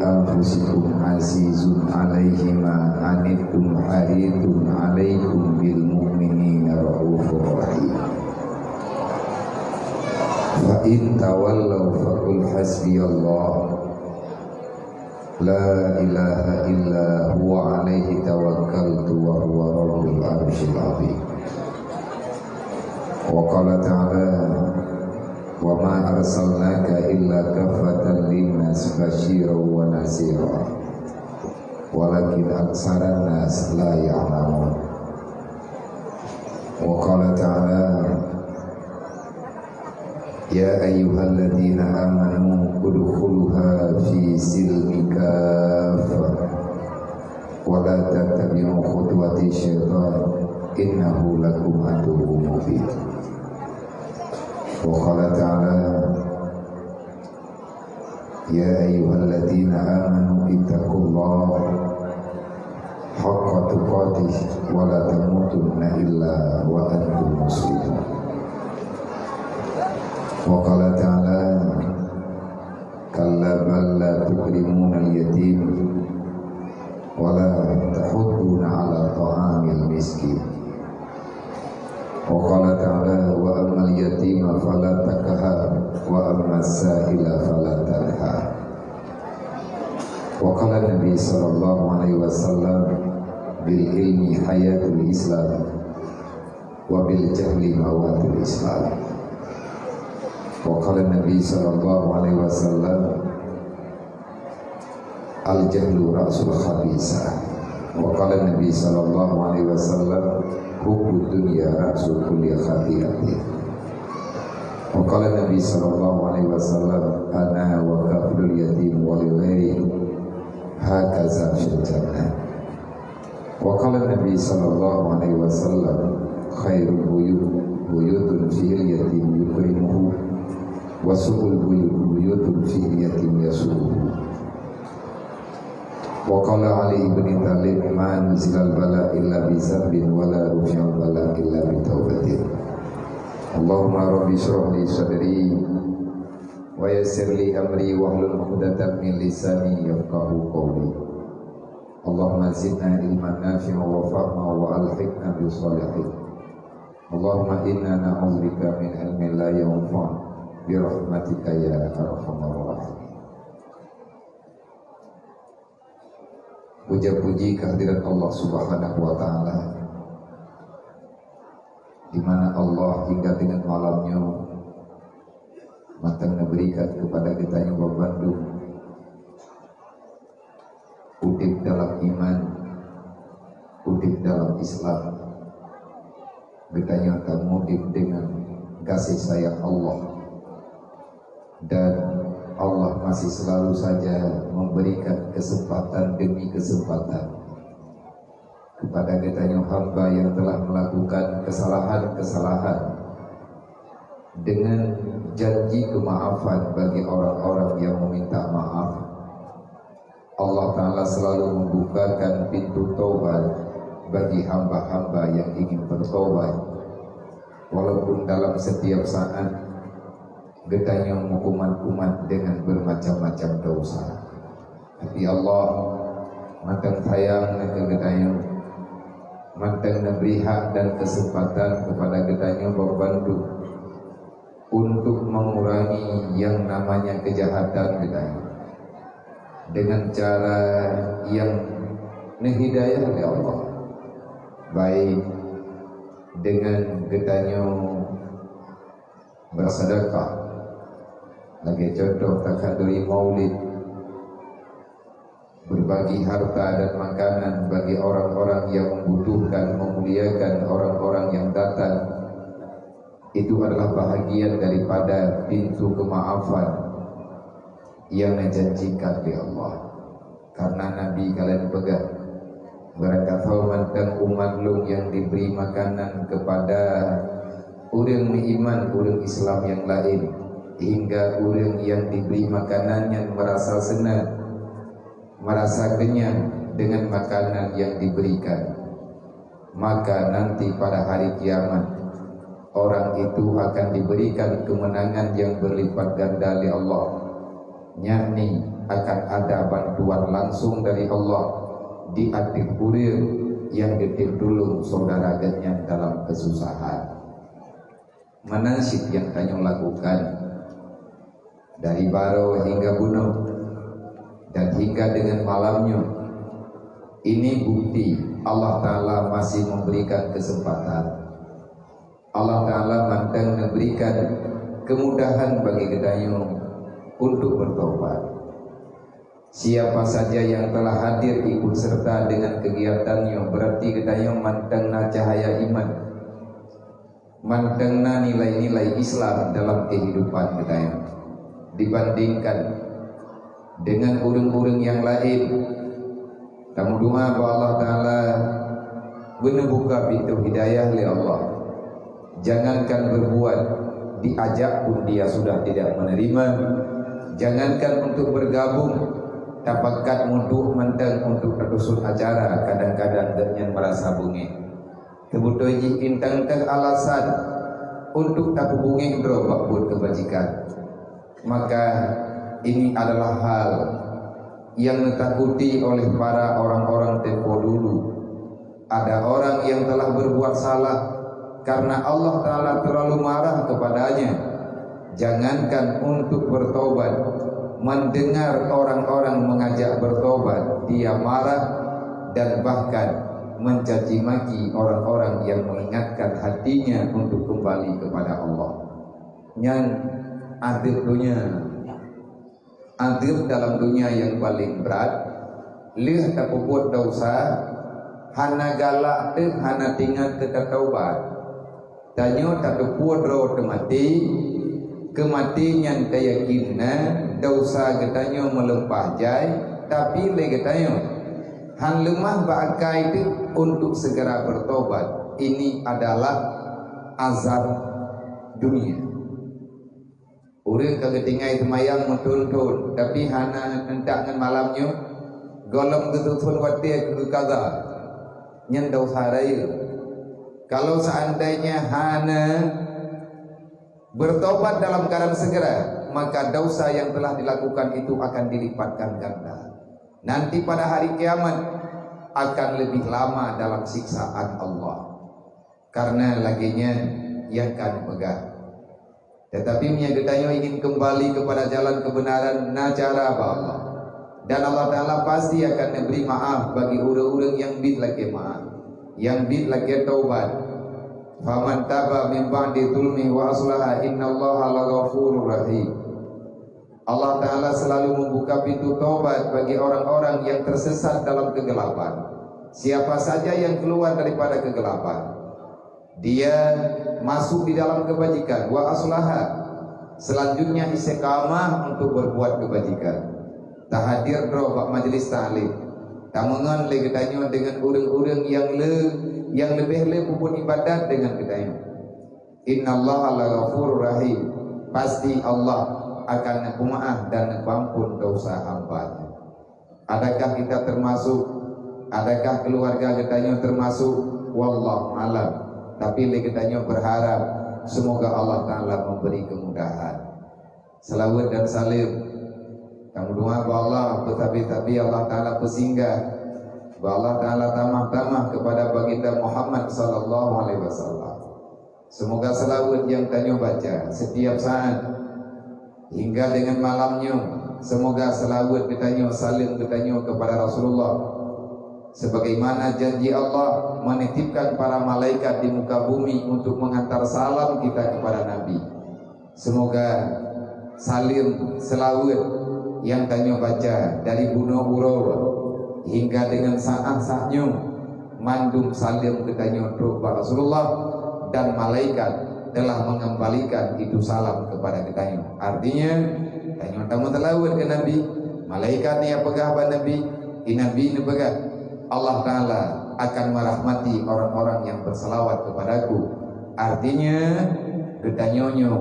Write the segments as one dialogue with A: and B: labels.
A: anfusikum azizun 'alaihi ma anittum haridun 'alaikum bil mu'minina raufur rahim. Fa in tawallaw faqul hasbiyallah la ilaha illa huwa 'alaihi tawakkaltu wa huwa rabbul arsyil 'azim. Wa qala ta'ala wa ma arsalnaka illa kaffatan linnas basyiran wa nazira walakin aksaran nas la ya'lamun. Wa qala ta'ala ya ayyuhalladzina amanu udkhuluha fi silmi kaffah wa la tattabi'u khutuwati syaitan innahu lakum aduwwun mubin. Wa qala ta'ala ya ayyuhalladzina amanu ittaqullaha haqqa tuqatih wa la tamutunna illa wa antum muslimun. Wa qala ta'ala kalla bal la tukrimuna al-yatim wa la tahudduna 'ala ta'amil miskin. Wa qala ta'ala wa ammal yatima fala takhar wa ammas sa'ila fala tanhar. Wa qala Nabi sallallahu alaihi wasallam bil ilmi hayatul islam wa bil jahli mawatul islam. Wa qala Nabi sallallahu alaihi wasallam al jahlu ra'sul khabisa. Wa qala Nabi sallallahu alaihi wasallam hubbud dunya ra'sul kulli khati'atin. Wa qala Nabi sallallahu alaihi wasallam ana wa kaflul yatim wa li ghairi hakaza fil jannah. Wa qala Nabi sallallahu alaihi wasallam khairul buyutun fil yatim yukrimuhu wa su'ul buyutun fil yatim yasuhu. Wa qala Ali ibn Talib ma nuzilal bala illa bi zambin wa la rufi'al bala illa bi taubatin. Allahumma rabbi shrah li sadri wa yassir li amri wahlul 'uqdatam min lisani yafqahu qawli. Allahumma zidna ilman nafi'an wa fahma wa alhiqna bis salihin. Allahumma inna na'udzubika min ilmin la yanfa' bi rahmatika ya arhamar rahimin. Puja-puji kehadirat Allah Subhanahu wa Ta'ala, di mana Allah hingga dengan malamnya matang memberikan kepada kita yang berbandung udip dalam iman, udip dalam Islam, kita yang mudip dengan kasih sayang Allah, dan Allah masih selalu saja memberikan kesempatan demi kesempatan kepada kita yang hamba yang telah melakukan kesalahan-kesalahan dengan janji kemaafan bagi orang-orang yang meminta maaf. Allah Ta'ala selalu membukakan pintu taubat bagi hamba-hamba yang ingin bertaubat, walaupun dalam setiap saat getanya kumat-kumat dengan bermacam-macam dosa. Tapi Allah matang sayang ke getanya, matang memberi hak dan kesempatan kepada getanya berbantu untuk mengurangi yang namanya kejahatan getanya dengan cara yang menghidayah oleh Allah, baik dengan getanya bersedekah. Lagi contoh takaduri maulid, berbagi harta dan makanan bagi orang-orang yang membutuhkan, memuliakan orang-orang yang datang. Itu adalah bahagian daripada pintu kemaafan yang dijanjikan oleh Allah. Karena Nabi kalian pegang berkata mantang umat lu yang diberi makanan kepada orang beriman, orang Islam yang lain, hingga orang yang diberi makanan yang merasa senang, merasa kenyang dengan makanan yang diberikan, maka nanti pada hari kiamat orang itu akan diberikan kemenangan yang berlipat ganda oleh Allah, yakni akan ada bantuan langsung dari Allah di atik kurir yang getih dulu saudara getnya dalam kesusahan. Manasik yang Tanyo lakukan dari Baro hingga Bunuh dan hingga dengan malamnya, ini bukti Allah Ta'ala masih memberikan kesempatan. Allah Ta'ala mantang memberikan kemudahan bagi Gedayo untuk bertobat. Siapa saja yang telah hadir ikut serta dengan kegiatannya, berarti Gedayo mantangna cahaya iman, mantangna nilai-nilai Islam dalam kehidupan Gedayo, dibandingkan dengan urang-urang yang lain. Kamu doa bahwa Allah Ta'ala menebuka pintu hidayah oleh Allah. Jangankan berbuat, diajak pun dia sudah tidak menerima. Jangankan untuk bergabung, dapatkan untuk menteng untuk tersusun acara, kadang-kadang dengan merasa bungit. Kebutuhan intang alasan untuk tak hubungi berobak buat kebajikan. Maka ini adalah hal yang ditakuti oleh para orang-orang tempo dulu. Ada orang yang telah berbuat salah karena Allah Ta'ala terlalu marah kepadanya. Jangankan untuk bertobat, mendengar orang-orang mengajak bertobat, dia marah dan bahkan mencaci maki orang-orang yang mengingatkan hatinya untuk kembali kepada Allah. Yang akhirnya adil dalam dunia yang paling berat, lih tak buat dosa, hana galak teh, hana tinggal ketaubat. Tanyo tak buat roh mati, kematian keyakinan dosa getanyo melempah jai, tapi le getanyo han lemah bakai itu untuk segera bertobat. Ini adalah azab dunia. Orang kegetingai semayang mentuntun, tapi hana hendak dengan malamnya golong ketutun watir ke kaza nyendau sarai. Kalau seandainya hana bertobat dalam keadaan segera, maka dosa yang telah dilakukan itu akan dilipatkan ganda. Nanti pada hari kiamat akan lebih lama dalam siksaan Allah, karena laginya yang akan pegang. Tetapi menyagetanya ingin kembali kepada jalan kebenaran, nacara Allah. Dan Allah Ta'ala pasti akan memberi maaf bagi orang-orang yang bid lagi maaf, yang bid lagi taubat. Faman taba min ba'di zulmi wa aslaha innallaha laghafurur rahim. Allah Ta'ala selalu membuka pintu taubat bagi orang-orang yang tersesat dalam kegelapan. Siapa saja yang keluar daripada kegelapan, dia masuk di dalam kebajikan, wa aslaha, selanjutnya istiqamah untuk berbuat kebajikan. Tak hadir drobak majlis ta'lim, tamungan le getanyo dengan urang-urang yang lebih pupun ibadat dengan getanyo. Innallaha laghafurur rahim. Pasti Allah akan pemaaf dan pengampun dosa hamba-Nya. Adakah kita termasuk? Adakah keluarga getanyo termasuk? Wallahu a'lam. Tapi kita berharap semoga Allah Ta'ala memberi kemudahan. Salawat dan salim kamu doa bahwa Allah tapi Allah Ta'ala bersinggah, bahwa Allah Ta'ala tamah-tamah kepada baginda Muhammad sallallahu alaihi wasallam. Semoga salawat yang tanyo baca setiap saat hingga dengan malamnya, semoga salawat kita salim kita kepada Rasulullah, sebagaimana janji Allah menitipkan para malaikat di muka bumi untuk mengantar salam kita kepada Nabi. Semoga salim selawat yang tanyo baca dari bunuh urawa hingga dengan saat-saatnya mandum salim kita kepada Rasulullah, dan malaikat telah mengembalikan itu salam kepada kita. Artinya tanyo tamu telawat ke Nabi, malaikat yang pegah pada Nabi, Nabi ini pegah. Allah Ta'ala akan merahmati orang-orang yang berselawat kepadaku. Artinya getanyonyo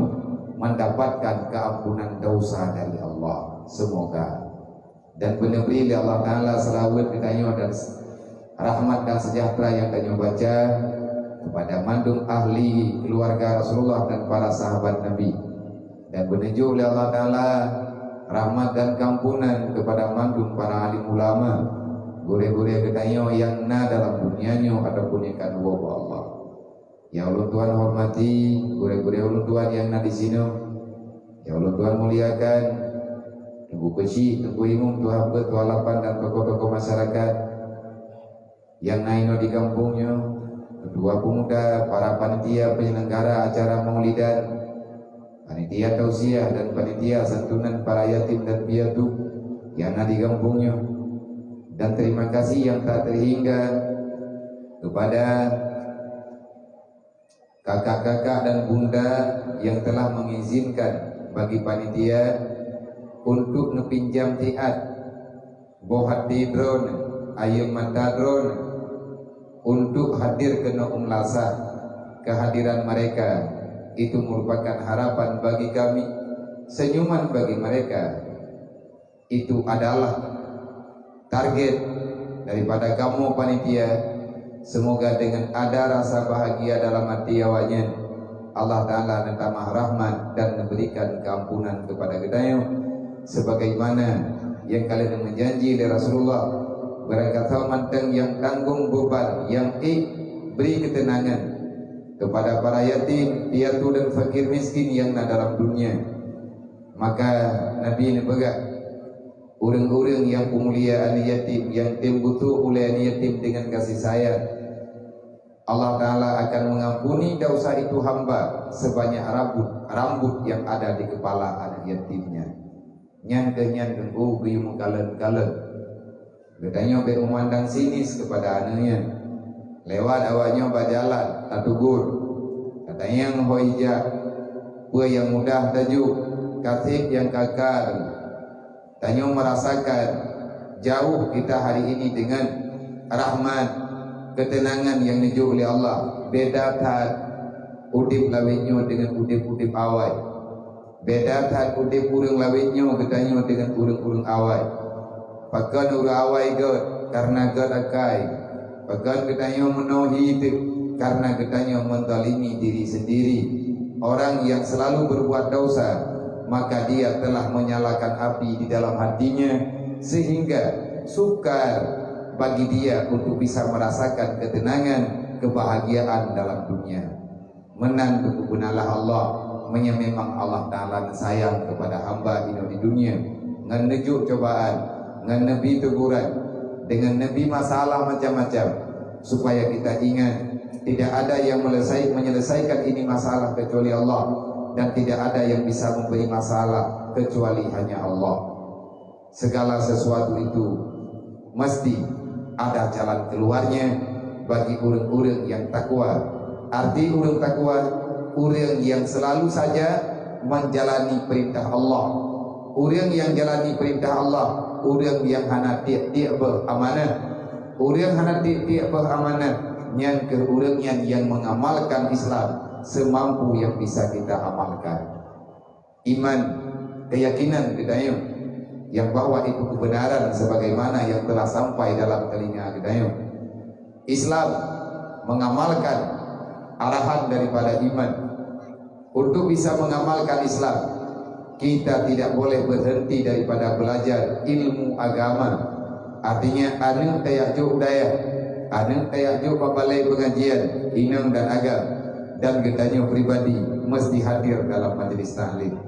A: mendapatkan keampunan dosa dari Allah. Semoga dan benar-benar Allah Ta'ala selawat getanyo dan rahmat dan sejahtera yang tanyo baca kepada mandung ahli keluarga Rasulullah dan para sahabat Nabi, dan menuju oleh Allah Ta'ala rahmat dan kampunan kepada mandum para alim ulama, gure-gure gedayo yang na dalam dunianya ataupun yang kan wa Allah. Ya Allah Tuhan hormati gure-gure Allah Tuhan yang na di sini. Ya Allah Tuhan muliakan Tunggu kecil, tunggu imum, Tuhan bertualapan dan tokoh-tokoh masyarakat yang naino di kampungnya, kedua pemuda, para panitia penyelenggara acara maulidan, panitia tausiah dan panitia santunan para yatim dan piatu yang ada di kampungnya. Dan terima kasih yang tak terhingga kepada kakak-kakak dan bunda yang telah mengizinkan bagi panitia untuk nepinjam tiat bohat di drone ayam mata drone untuk hadir ke Lasa. Kehadiran mereka itu merupakan harapan bagi kami, senyuman bagi mereka. Itu adalah target daripada kamu panitia. Semoga dengan ada rasa bahagia dalam hati awaknya, Allah Ta'ala mentamah rahmat dan memberikan keampunan kepada kita, sebagaimana yang kalian menjanji dari Rasulullah, berkata manteng yang tanggung beban, yang beri ketenangan kepada para yatim, piatu dan fakir miskin yang ada dalam dunia. Maka Nabi ini berkata, orang-orang yang pemulia ahli yatim, yang tembutuh oleh ahli yatim dengan kasih sayang, Allah Ta'ala akan mengampuni dosa itu hamba sebanyak rambut yang ada di kepala anak yatimnya. Nyan-nyan bium kalen-kalen. Katanya be memandang sinis kepada anaknya. Lewat awaknya berjalan, tak tegur. Katanya yang hoija, pua yang mudah tajuk, katib yang kakar. Tanya merasakan jauh kita hari ini dengan rahmat, ketenangan yang dijual oleh Allah. Beda tat udip lawinyo dengan udip-udip awai. Beda tat udip urang lawinyo ketanyo dengan urang-urang awai. Pakan urang awai god karena god akai. Pakan ketanyo menuhi itu karena ketanyo menzalimi diri sendiri. Orang yang selalu berbuat dosa, maka dia telah menyalakan api di dalam hatinya, sehingga sukar bagi dia untuk bisa merasakan ketenangan, kebahagiaan dalam dunia. Menan kebenalah Allah, memang Allah Ta'ala sayang kepada hamba di dunia. Dengan nejuk cobaan, dengan nebi teguran, dengan nebi masalah macam-macam, supaya kita ingat tidak ada yang menyelesaikan ini masalah kecuali Allah, dan tidak ada yang bisa memberi masalah kecuali hanya Allah. Segala sesuatu itu mesti ada jalan keluarnya bagi orang-orang yang takwa. Arti orang takwa, orang yang selalu saja menjalani perintah Allah. Orang yang jalani perintah Allah, orang yang hana tiap-tiap beramanah. Orang hana tiap-tiap beramanah, yang ke orang yang mengamalkan Islam semampu yang bisa kita amalkan. Iman, keyakinan kita yang bahwa itu kebenaran sebagaimana yang telah sampai dalam telinga kita. Islam mengamalkan arahan daripada iman. Untuk bisa mengamalkan Islam, kita tidak boleh berhenti daripada belajar ilmu agama. Artinya anu tayajuk daya, anu tayajuk pabalai pengajian inang dan agam, dan getanya pribadi mesti hadir dalam majlis taklim.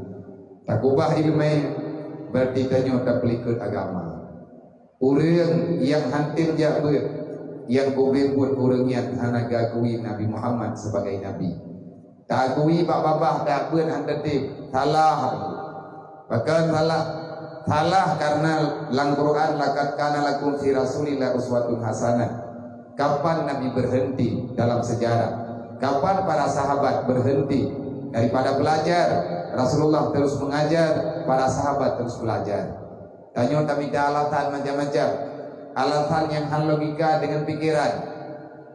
A: Takubah ilmu berarti tanya tak pelikut agama. Orang yang hantin jabut, yang kubebut orang yang hana gakui Nabi Muhammad sebagai Nabi. Tak akui bak-babah tak pun hantatib. Salah. Bahkan salah karena lang Quran laqad kana lakum fi Rasulillah uswatun hasanah. Kapan Nabi berhenti dalam sejarah? Kapan para sahabat berhenti daripada belajar? Rasulullah terus mengajar, para sahabat terus belajar. Tanya tapi alasan macam-macam. Alasan yang hal logika dengan pikiran.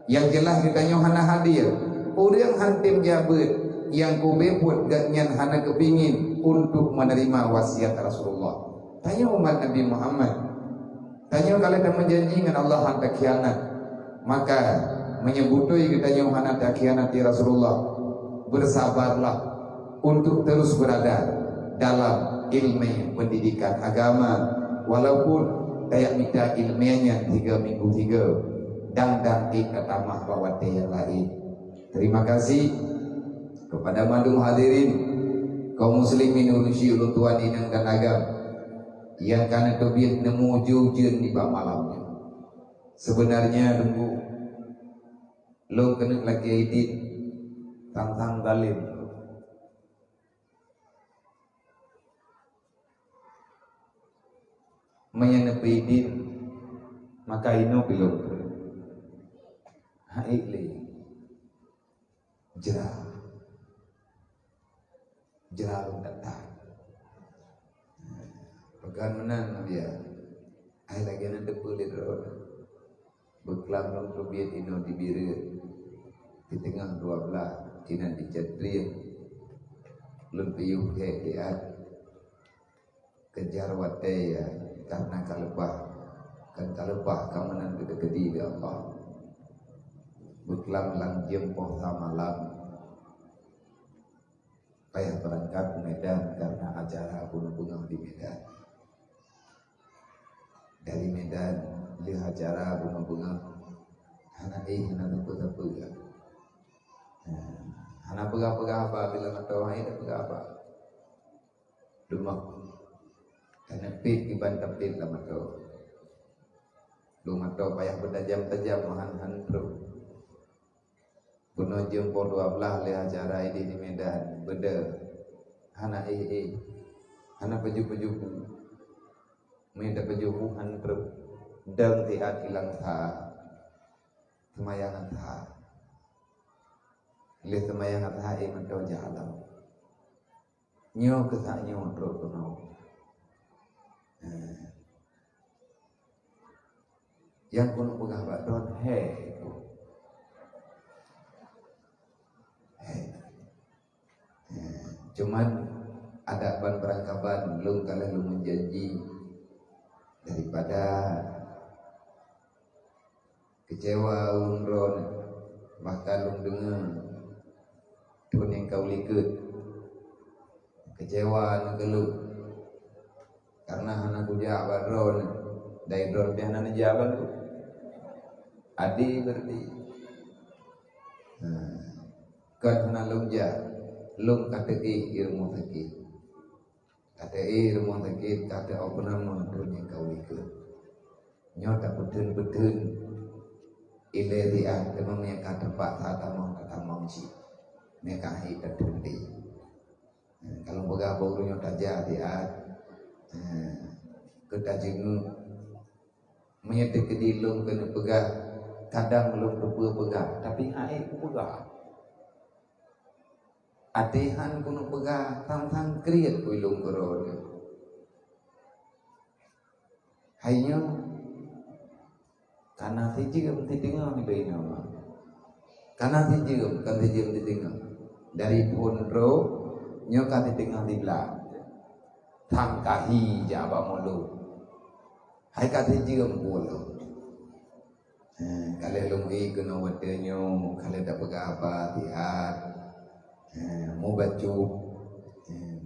A: Yang jelas ditanya hana hadir. Orang hantim jabut yang kubebut ganyan hana kepingin untuk menerima wasiat Rasulullah. Tanya umat Nabi Muhammad. Tanya kalau dah menjanji dengan Allah hantar khianat, maka menyebutui kita hana tak khianati Rasulullah. Bersabarlah untuk terus berada dalam ilmu pendidikan agama, walaupun kayak minta ilmiahnya 3 minggu 3 dan tamah bawate yang lain. Terima kasih kepada madung hadirin kaum muslimin urusi ulun tuan inang dan agam yang karena tobiat nemu jujur di bawah malamnya. Sebenarnya nunggu lo kena lagi edit tang dalim menyenepi din maka ino belum haile jerah lu datang pegan menan nabi ya ai lagi nanti kulit roh beklam long tobiat ino dibiri di tengah 12 cina dijadrian lun piyuh ke diat kejar wate ya karena kalebah kamanan gede-gede di Allah beklam lang jempoh malam payah berangkat ke Medan karena acara bunga-bunga di Medan. Dari Medan lihat acara bunga-bunga hana tepuk-tepuk hana pegah-pegah apa bila matau hai pegah apa lumak karena pit dibantah pit lah matau lu matau payah bertajam-tajam mahan terus bunuh jempol 12 lihat acara ini di Medan beda hana hana peju-peju minta pejuhu han terus dang tiat hilang tha semayangan tha lihat semayangan tha matau jalan nyo kesak nyo terus kuno yang kuno pegah badon cuman ada ban perangkapan belum kalau lu menjanji daripada kecewa ulun bahkan lu dengar tuan yang kau likut kecewa ngeluh karena anak kuja badron dari drone pian anak jaban tu adi berarti kan hana lung KTI ilmu sakit KTI ilmu sakit kata apa nama dunia kau ikut nyota betul-betul ileriah dengan mereka tempat kata mau si mereka hidup terhenti kalau bergabung nyota jadi kita jengu menyetik ke dilung kena pegah kadang belum pegah tapi air pegah atihan kuno pegah tang kriat kuilung korod hanya karena sijil titingal ni bayi nama karena sijil titingal dari pondro nyoka titingal di belakang tang kahi jaba mulu hai kata sijil mulu kalau lungi kuno wadenyo kalau tak pegah apa tiat mau baca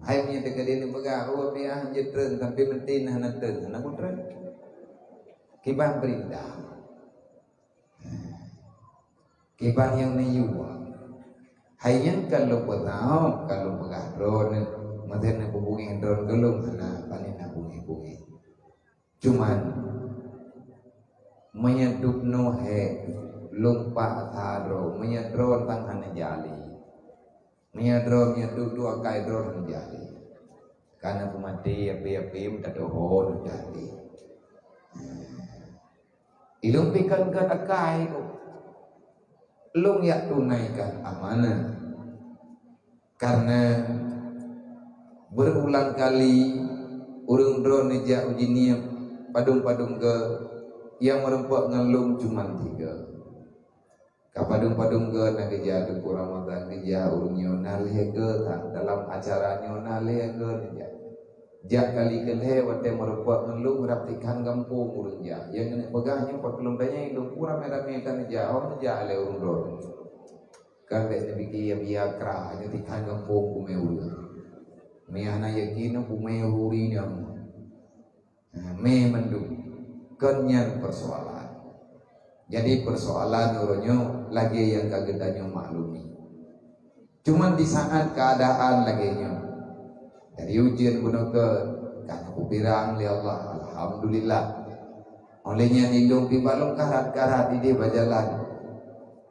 A: hai punya dekat ini pegah biar jetren tapi mentin hana ten hana kutren kiban perindah kiban yang niyuwa hai yang kalau petau kalau pegah drone maten nak hubungi drone gelum hana panen nak hubungi cuman menyeduk nohe lumpa thadro menyedron tang hana jali menyedron dua kai drone jali karena kumati api minta dohon jali ilung pikan kata kai ko lung ya tunaikan amanah karena berulang kali urung drone ja uji niat padung ke yang merempak ngelung cuma 3 kapadung-padung ke nak kerja tu Ramadan kerja urung nyonal hege dalam acara nyonal hege jak kali kelhe wate merempak ngelung raptikan kampung urung ja yang kena pegahnya pak kelum tanya itu kurang merame kan ja orang ja le urung ron kan be bikin ya biakra nyetikan kampung kumeu Mehana yakin bumi huri yang me mendung kenyan persoalan. Jadi persoalan uronyo lagi yang kagetanyo maklumi. Cuman di saat keadaan lagi nyo dari ujian bunuh ke kan aku birang li Allah alhamdulillah. Olehnya nilung di balong karat-karat di bajalan.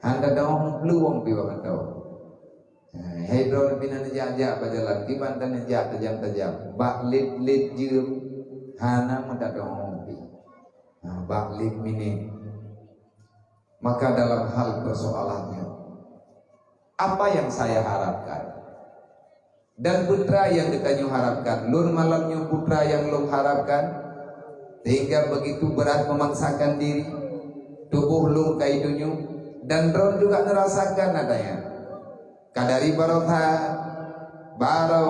A: Handa dong peluang piwa kau. Hidron pinan aja bajalan di bantan aja tajam-tajam. Bak lit jum hana mendak dong pi. Bak lit mini. Maka dalam hal persoalannya, apa yang saya harapkan dan putra yang kita harapkan, lun malamnya putra yang lun harapkan, sehingga begitu berat memaksakan diri, tubuh lun kaidunya, dan ron juga merasakan adanya. Kadari barokah, barau,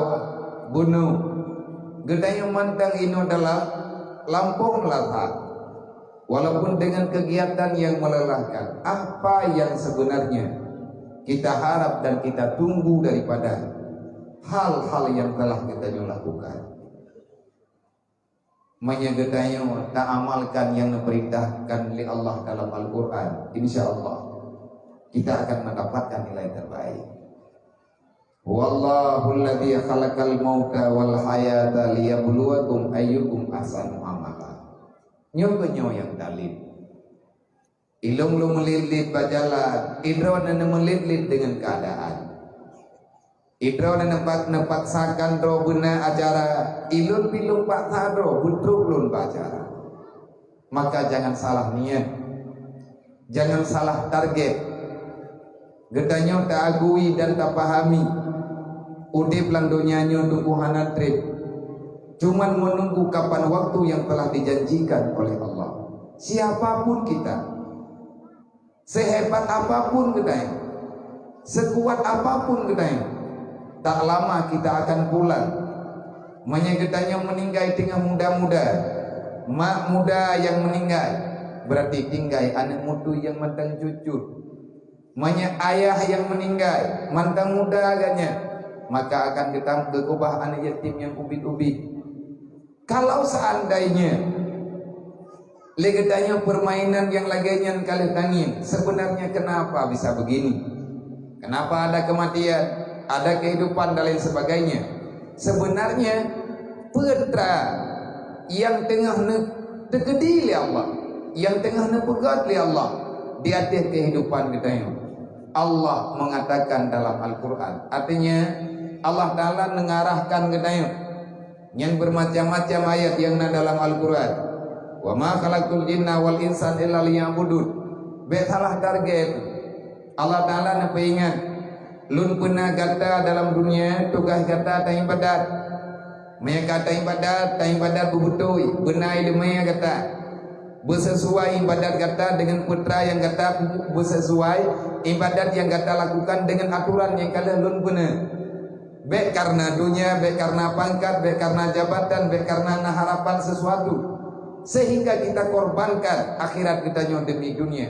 A: bunuh, gedanya mantang ino adalah lampung latah. Walaupun dengan kegiatan yang melelahkan, apa yang sebenarnya kita harap dan kita tunggu daripada hal-hal yang telah kita lakukan. Menyegetanya tak amalkan yang diperintahkan oleh Allah dalam Al-Quran, insya Allah kita akan mendapatkan nilai terbaik. Wallahu alladhi khalaqal mauta wal hayata liyabluwakum ayyukum ahsanu amala. Nyokonyo yang dalil. Ilung lu melilit bajalan, idron dan melilit dengan keadaan. Idron dan nempak sakan ro guna acara, ilun pilung pak tadro, butruk lun acara. Maka jangan salah niat, jangan salah target. Gedanyo tak agui dan tak pahami. Udip lang dunianyo tukuhanan trip. Cuman menunggu kapan waktu yang telah dijanjikan oleh Allah. Siapapun kita, sehebat apapun kita, sekuat apapun kita, tak lama kita akan pulang. Menyegetanya meninggal tinggal muda-muda, mak muda yang meninggal berarti tinggal anak mutu yang mantang cucu. Manya ayah yang meninggal mantang muda agaknya, maka akan kita gekubah anak yatim yang ubit-ubit. Kalau seandainya legetanya permainan yang laginya kalian tangin, sebenarnya kenapa bisa begini? Kenapa ada kematian, ada kehidupan dan lain sebagainya? Sebenarnya putra yang tengah tergedi oleh Allah, yang tengah nepegat oleh Allah di atas kehidupan kita. Allah mengatakan dalam Al-Quran, artinya Allah Ta'ala mengarahkan kita yang bermacam-macam ayat yang ada dalam Al-Quran. Wa ma khalaqtul jinna wal insan illa liya'budun. Salah target. Allah Ta'ala nak ingat, lun pernah kata dalam dunia tugas kata tak ibadat. Maya kata ibadat bubutui, benar ilmu kata. Bersesuai ibadat kata dengan putra yang kata bersesuai ibadat yang kata lakukan dengan aturan yang kalian lun benar. Baik karena dunia, baik karena pangkat, baik karena jabatan, baik karena harapan sesuatu, sehingga kita korbankan akhirat kita demi dunia.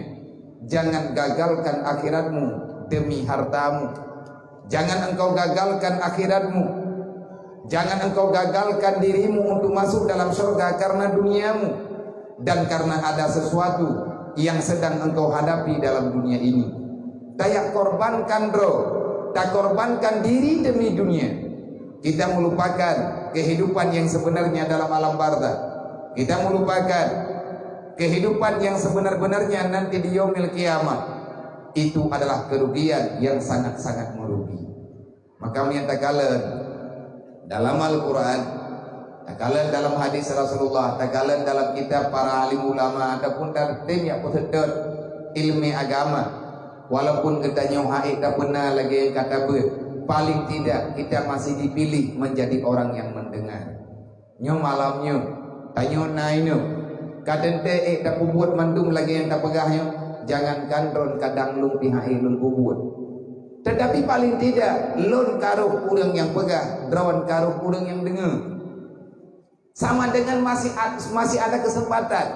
A: Jangan gagalkan akhiratmu demi hartamu. Jangan engkau gagalkan akhiratmu. Jangan engkau gagalkan dirimu untuk masuk dalam surga karena duniamu dan karena ada sesuatu yang sedang engkau hadapi dalam dunia ini. Kayak korbankan tak korbankan diri demi dunia. Kita melupakan kehidupan yang sebenarnya dalam alam barzakh. Kita melupakan kehidupan yang sebenar-benarnya nanti di yaumil kiamat. Itu adalah kerugian yang sangat-sangat merugi. Maka menyatakan dalam Al-Quran, takalan dalam hadis Rasulullah, takalan dalam kitab para alim ulama ataupun dari tim yang peserta ilmu agama. Walaupun kita nyohai tak pernah lagi yang kata paling tidak kita masih dipilih menjadi orang yang mendengar. Nyo malamnya, tanyo nainyo, kadang tak buat mandum lagi yang tak pegahnya. Jangankan ron kadang lung pihai lun buat. Tetapi paling tidak lun karuh kurang yang pegah, ron karuh kurang yang dengar. Sama dengan masih ada kesempatan.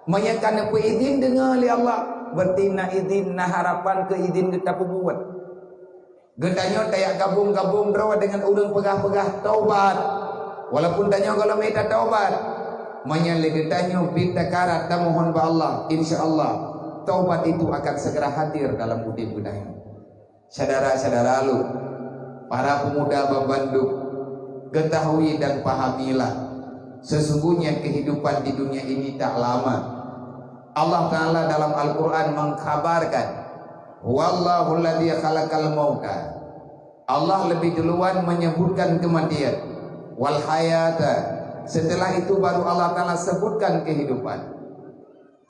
A: Menyakan apa izin dengar oleh Allah. Berarti nak izin, nak harapan ke izin kita buat. Getanyo tayak gabung-gabung draw dengan urang pegah-pegah taubat. Walaupun tanyo kalau minta taubat, menyale getanyo minta karat dan mohon ba Allah, insyaallah taubat itu akan segera hadir dalam hidup getanyo. Saudara-saudara lu, para pemuda Bandung, ketahui dan pahamilah, sesungguhnya kehidupan di dunia ini tak lama. Allah Ta'ala dalam Al-Quran mengkabarkan, wallahu alladhi khalaqal mauta. Allah lebih duluan menyebutkan kematian, wal hayata. Setelah itu baru Allah Ta'ala sebutkan kehidupan.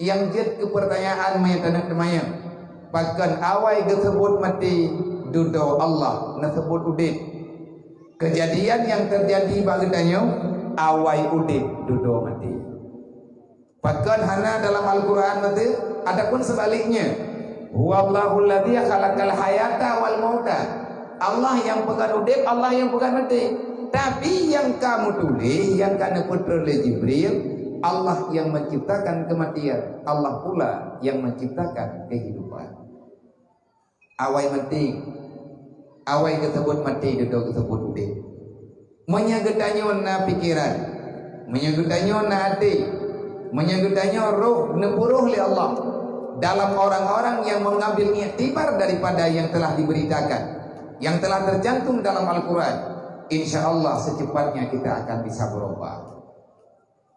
A: Yang jad ke pertanyaan mayat temayang, bahkan awai disebut mati dudo Allah nasebut udit. Kejadian yang terjadi bagiannya awai udit dudo mati. Bahkan hana dalam Al-Quran mati, adapun sebaliknya, huwallahu alladzi khalaqal hayata wal mauta. Allah yang pegang udip, Allah yang pegang mati. Tapi yang kamu tulis, yang kana putra oleh Jibril, Allah yang menciptakan kematian, Allah pula yang menciptakan kehidupan. Awai mati, awai tersebut mati, duduk tersebut udip. Menyagetanyo na pikiran, menyagetanyo na hati, menyagetanyo roh nepuruh li Allah. Dalam orang-orang yang mengambil iktibar daripada yang telah diberitakan, yang telah tercantum dalam Al-Quran, insya Allah secepatnya kita akan bisa berubah.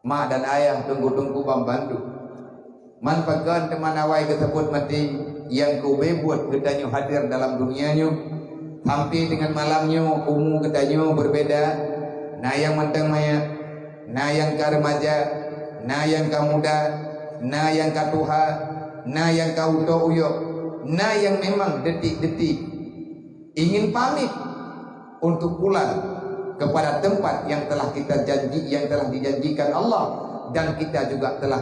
A: Ma dan ayah tunggu-tunggu bambandu. Man pegan teman awai tersebut mati, yang ku bebut getanyo hadir dalam dunianyo, hampir dengan malamnya umur getanyo berbeda. Nah yang manteng maya, nah yang ka remaja, nah yang ka muda, nah yang ka tuha, nah yang ka udo uyo, nah yang memang detik-detik ingin pamit untuk pulang kepada tempat yang telah kita janji, yang telah dijanjikan Allah. Dan kita juga telah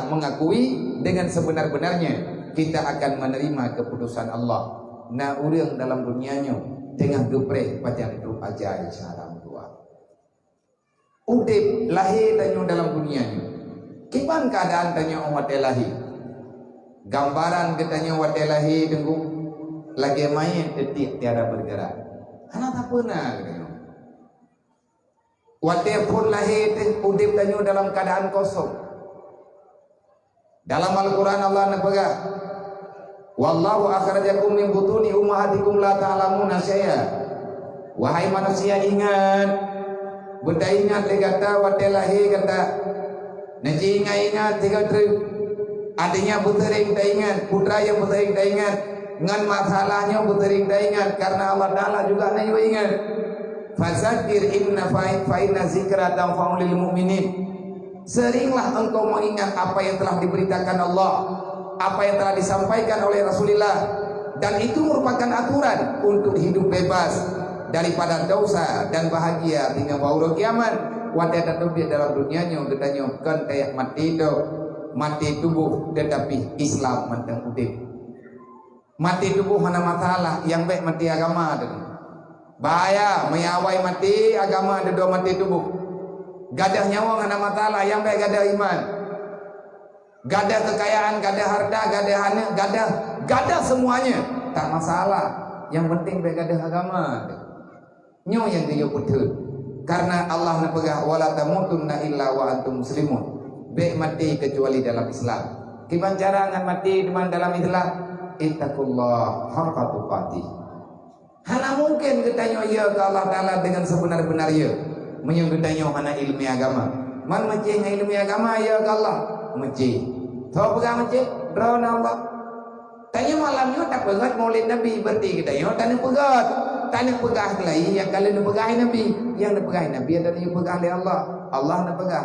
A: mengakui dengan sebenar-benarnya kita akan menerima keputusan Allah. Nah urang dalam dunianya dengan geprek pacar itu aja isyarat dua. Udip lahir tanyo dalam dunianya. Kipan keadaan tanyo umat lahir? Gambaran katanya umat lahir tunggu lagi main detik tiada bergerak. Anak tak pernah. Wate pun lahir udip tanyo dalam keadaan kosong. Dalam Al-Quran Allah nabaga, wallahu akhrajakum min butuni ummahatikum la ta'lamuna syai'a. Wahai manusia ingat, benda ingat kata wate lahir kata, nanti ingat tiga trip. Adanya butering tak ingat, putra yang butering tak ingat, dengan masalahnya butering tak ingat, karena Allah Ta'ala juga nak ingat. Fazakir inna fa'inna zikra tanfa'ul lil mu'minin. Seringlah engkau mengingat apa yang telah diberitakan Allah, apa yang telah disampaikan oleh Rasulullah, dan itu merupakan aturan untuk hidup bebas daripada dosa dan bahagia hingga bauru kiamat. Wadah tetap dalam dunianya katanya kan kayak mati tubuh tetapi Islam mentang udip. Mati tubuh mana masalah, yang baik mati agama tu. Bahaya menyawai mati agama ada dua mati tubuh. Gadah nyawa mana masalah, yang baik gadah iman. Gadah kekayaan, gadah harta, gadah anak, gadah semuanya tak masalah. Yang penting baik gadah agama. Nyo yang dia betul. Karena Allah nak pegah wala tamutunna illa wa antum muslimun. Baik mati kecuali dalam Islam. Gimana cara ngan mati di dalam Islam? Ittaqullah haqqa tuqatih. Hana mungkin katanya ya ke Allah Ta'ala dengan sebenar-benar ya. Menyebutnya hana ilmu agama. Man macam ilmu agama ya ke Allah. Macam. Tahu pegang macam? Drone Allah. Tanya malamnya tak pegat maulid Nabi berarti kita yo tanya pegat. Tanya pegah lagi yang kalian pegahi Nabi. Yang pegahi Nabi adalah yang pegah oleh Allah. Allah nak pegah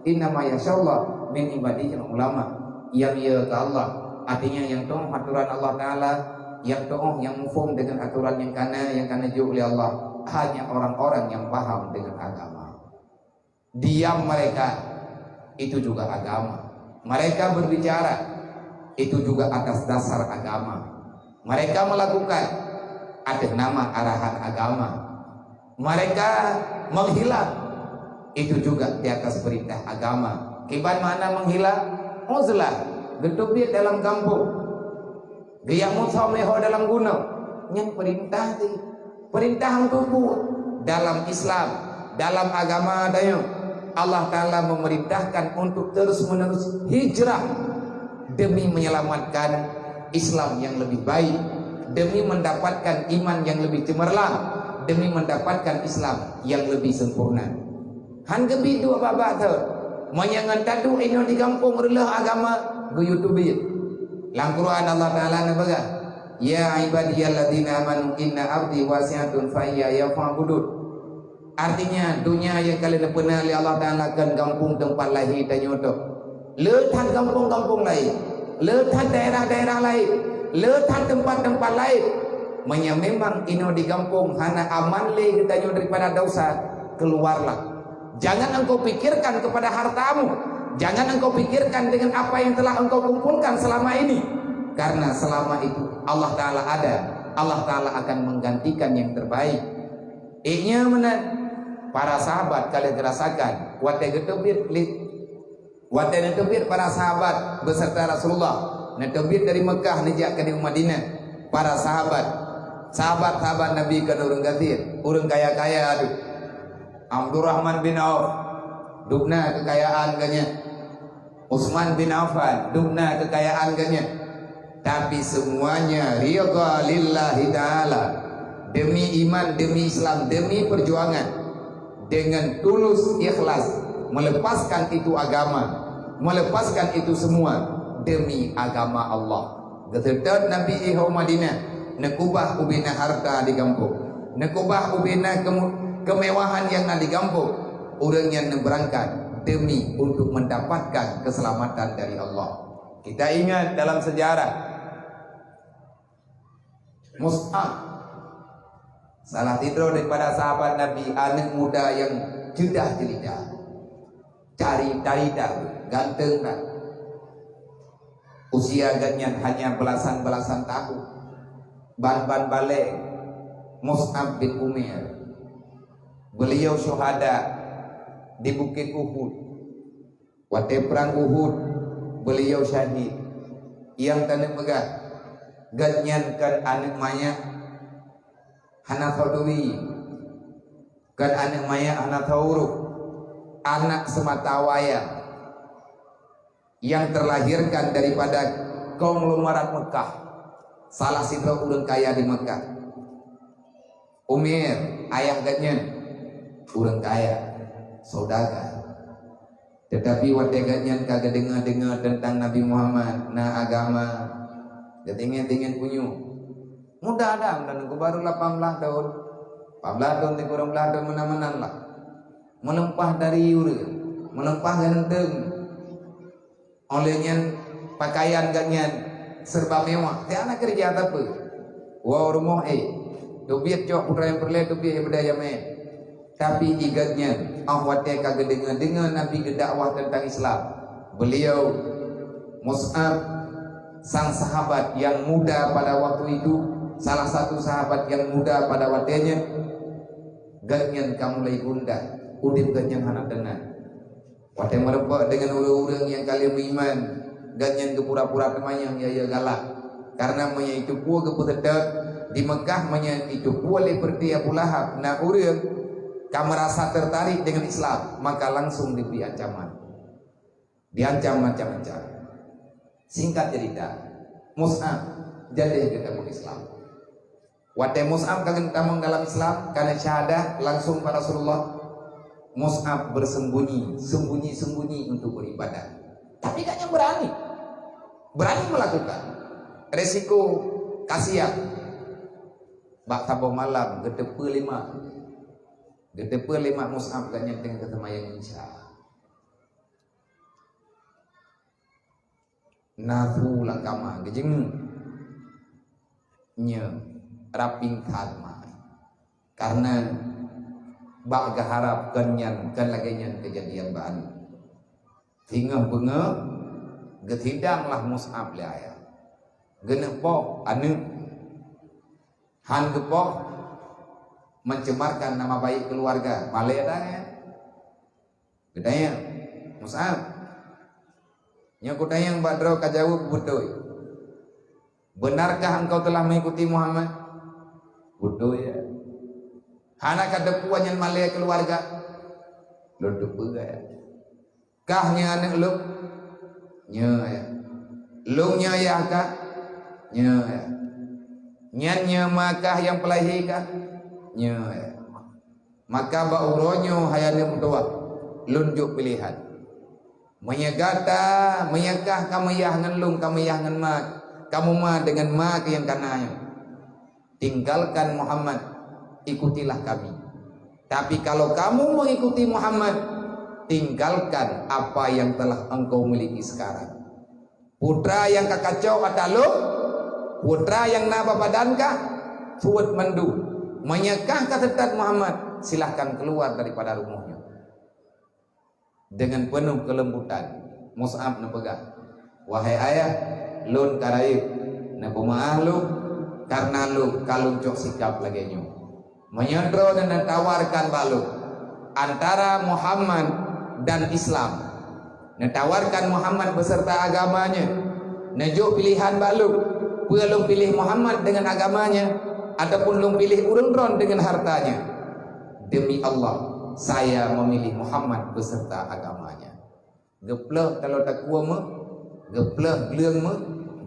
A: innama yasyallah min ibadihi ulama. Yang ya ke Allah. Artinya yang tahu aturan Allah Ta'ala, yang tahu yang mufhum dengan aturan yang kana jauh oleh Allah, hanya orang-orang yang paham dengan agama. Diam mereka itu juga agama. Mereka berbicara itu juga atas dasar agama. Mereka melakukan ada nama arahan agama. Mereka menghilang itu juga di atas perintah agama. Kiban mana menghilang? Uzlah gedubit dalam kampung. Gaya musuh meho dalam gunung. Yang perintah ti. Perintah untuk buat. Dalam Islam, dalam agama dayo, Allah Ta'ala memerintahkan untuk terus-menerus hijrah demi menyelamatkan Islam yang lebih baik, demi mendapatkan iman yang lebih cemerlang, demi mendapatkan Islam yang lebih sempurna. Han gebi dua babak tu. Manyangan tadu ino di kampung relah agama go YouTube. Lang Quran Allah Ta'ala nabaga. Ya ibadiyalladzina amanu inna ardi wasi'atun fa iyya fa'budun. Artinya dunia yang kalian pernah oleh Allah Ta'ala kan kampung tempat lahir dan nyotok. Letak kampung-kampung lain, letak daerah-daerah lain, letak tempat-tempat lain. Memang ino di kampung hana aman le kita nyotok daripada dosa, keluarlah. Jangan engkau pikirkan kepada hartamu, jangan engkau pikirkan dengan apa yang telah engkau kumpulkan selama ini. Karena selama itu Allah Ta'ala ada, Allah Ta'ala akan menggantikan yang terbaik. Inya mana para sahabat kalian rasakan wate getebir para sahabat beserta Rasulullah netebir dari Mekah nejak ke Madinah. Para sahabat Nabi kan urang gatir, urang kaya-kaya aduh. Abdurrahman bin Auf dubna kekayaan kanya. Utsman bin Affan dubna kekayaan kanya. Tapi semuanya ridha lillahi ta'ala, demi iman, demi Islam, demi perjuangan, dengan tulus ikhlas melepaskan itu agama, melepaskan itu semua demi agama Allah. Getedat Nabi iho Madinah nekubah ubina harta di kampung, nekubah ubina kemewahan yang ada di kampung. Orang yang berangkat demi untuk mendapatkan keselamatan dari Allah. Kita ingat dalam sejarah Mus'ab, salah satu daripada sahabat Nabi, anak muda yang jedah jelita, cari dah, ganteng dah. Usia ganyan hanya belasan tahun. Ban balik Mus'ab bin Umair. Beliau syuhada di Bukit Uhud. Waktu perang Uhud beliau syahid. Yang tanah megah ganyan kan anak maya hana thaudwi, kan anak maya hana thauruk, anak sematawayang yang terlahirkan daripada konglomerat Mekah. Salah satu urang kaya di Mekah. Umir ayah ganyan urang kaya, saudagar. Tetapi waktu ganyan kagak dengar tentang Nabi Muhammad na agama. Ketingin punyu muda ada dan aku baru 18 tahun 14 tahun di kurang belah tahun menaman lah melempah dari ure melempah ganteng olehnya pakaian ganyan serba mewah tiada kerja apa wow rumah dobiat cok putra yang perle dobiat berdaya me tapi igatnya awatnya kagak dengar Nabi dakwah tentang Islam. Beliau Mus'ab, sang sahabat yang muda pada waktu itu, salah satu sahabat yang muda pada waktunya, ganyan kamu mulai gunda, udip ganyan anak tenan. Waktu merebak dengan orang-orang yang kalian beriman, ganyan ke pura-pura temannya yang galak. Karena menya itu pua keputedak di Mekah menya itu pua seperti Abu Lahab. Nah orang kamu merasa tertarik dengan Islam, maka langsung diberi ancaman, diancam macam-macam. Singkat cerita, Mus'ab jadi ketemu Islam. Waktu Mus'ab kagak ketemu dalam Islam karena syahadah langsung pada Rasulullah. Mus'ab sembunyi untuk beribadah. Tapi kayaknya berani melakukan. Resiko kasihan. Bak tabuh malam gedepe 5 Mus'ab kayaknya dengan ketemu yang insya. Nafu langkama gejeng nye raping kadma karena bak gaharap kenyan kan lagi nyan kejadian ban tinggal bunga getidanglah Mus'ab laya genepok anu han gepok mencemarkan nama baik keluarga maleda ya gedanya Mus'ab nya kudayang badro kajawuk budoy Benarkah engkau telah mengikuti Muhammad? Bodoh ya. Hana kata puan yang malaya keluarga. Lo depa ya. Kahnya anak lo? Nya ya. Lo nya ya kah? Nya ya. Nyannya makah yang pelahi kah? Nya ya. Maka bauronyo hayane mutua. Lunjuk pilihan. Menyegata, menyekah kamayah ngan lung, kamayah ngan mak. Kamu mah dengan mak yang kananya. Tinggalkan Muhammad, ikutilah kami. Tapi kalau kamu mengikuti Muhammad, tinggalkan apa yang telah engkau miliki sekarang. Putra yang kakacau kata lo, putra yang naba badankah, suwet mandu. Menyekah kata Muhammad, silahkan keluar daripada rumahnya. Dengan penuh kelembutan, Mus'ab nepegang. Wahai ayah, lun karayu, nepemaah lu, karena lu kalung cok sikap lagi nyu. Menyodro dan tawarkan balu antara Muhammad dan Islam. Netawarkan Muhammad beserta agamanya. Nejuk pilihan balu, pelum pilih Muhammad dengan agamanya, ataupun lu pilih urun-ron dengan hartanya. Demi Allah, saya memilih Muhammad beserta agamanya. Gepleh kalau tak kuat mah, gepleh gleung mah,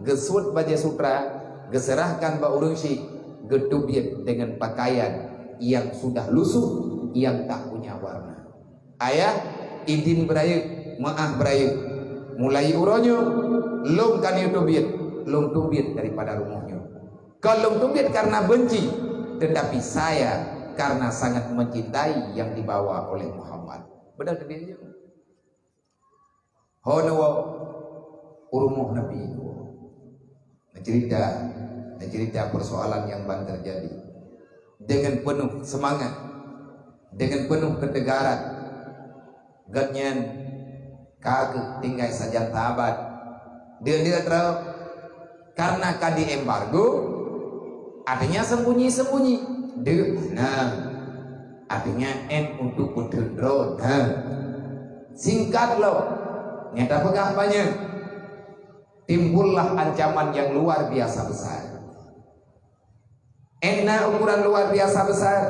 A: gesut baja sutra, geserahkan ba urang si, gedubiet dengan pakaian yang sudah lusuh, yang tak punya warna. Ayah idin berayut, maah berayut. Mulai uronyo, lom kan yutubiet, lom tubiet daripada rumahnya. Kalau lom tubiet karena benci, tetapi saya karena sangat mencintai yang dibawa oleh Muhammad. Benar dia. Hono urumuh Nabi itu. Cerita persoalan yang ban terjadi dengan penuh semangat, dengan penuh ketegaran. Gatnyan kagak tinggal saja tabat. Dia terus karena kadi embargo, artinya sembunyi-sembunyi. Nah, artinya untuk kudendro. Nah, singkat loh, nyata pegang banyak. Timbullah ancaman yang luar biasa besar. Ukuran luar biasa besar.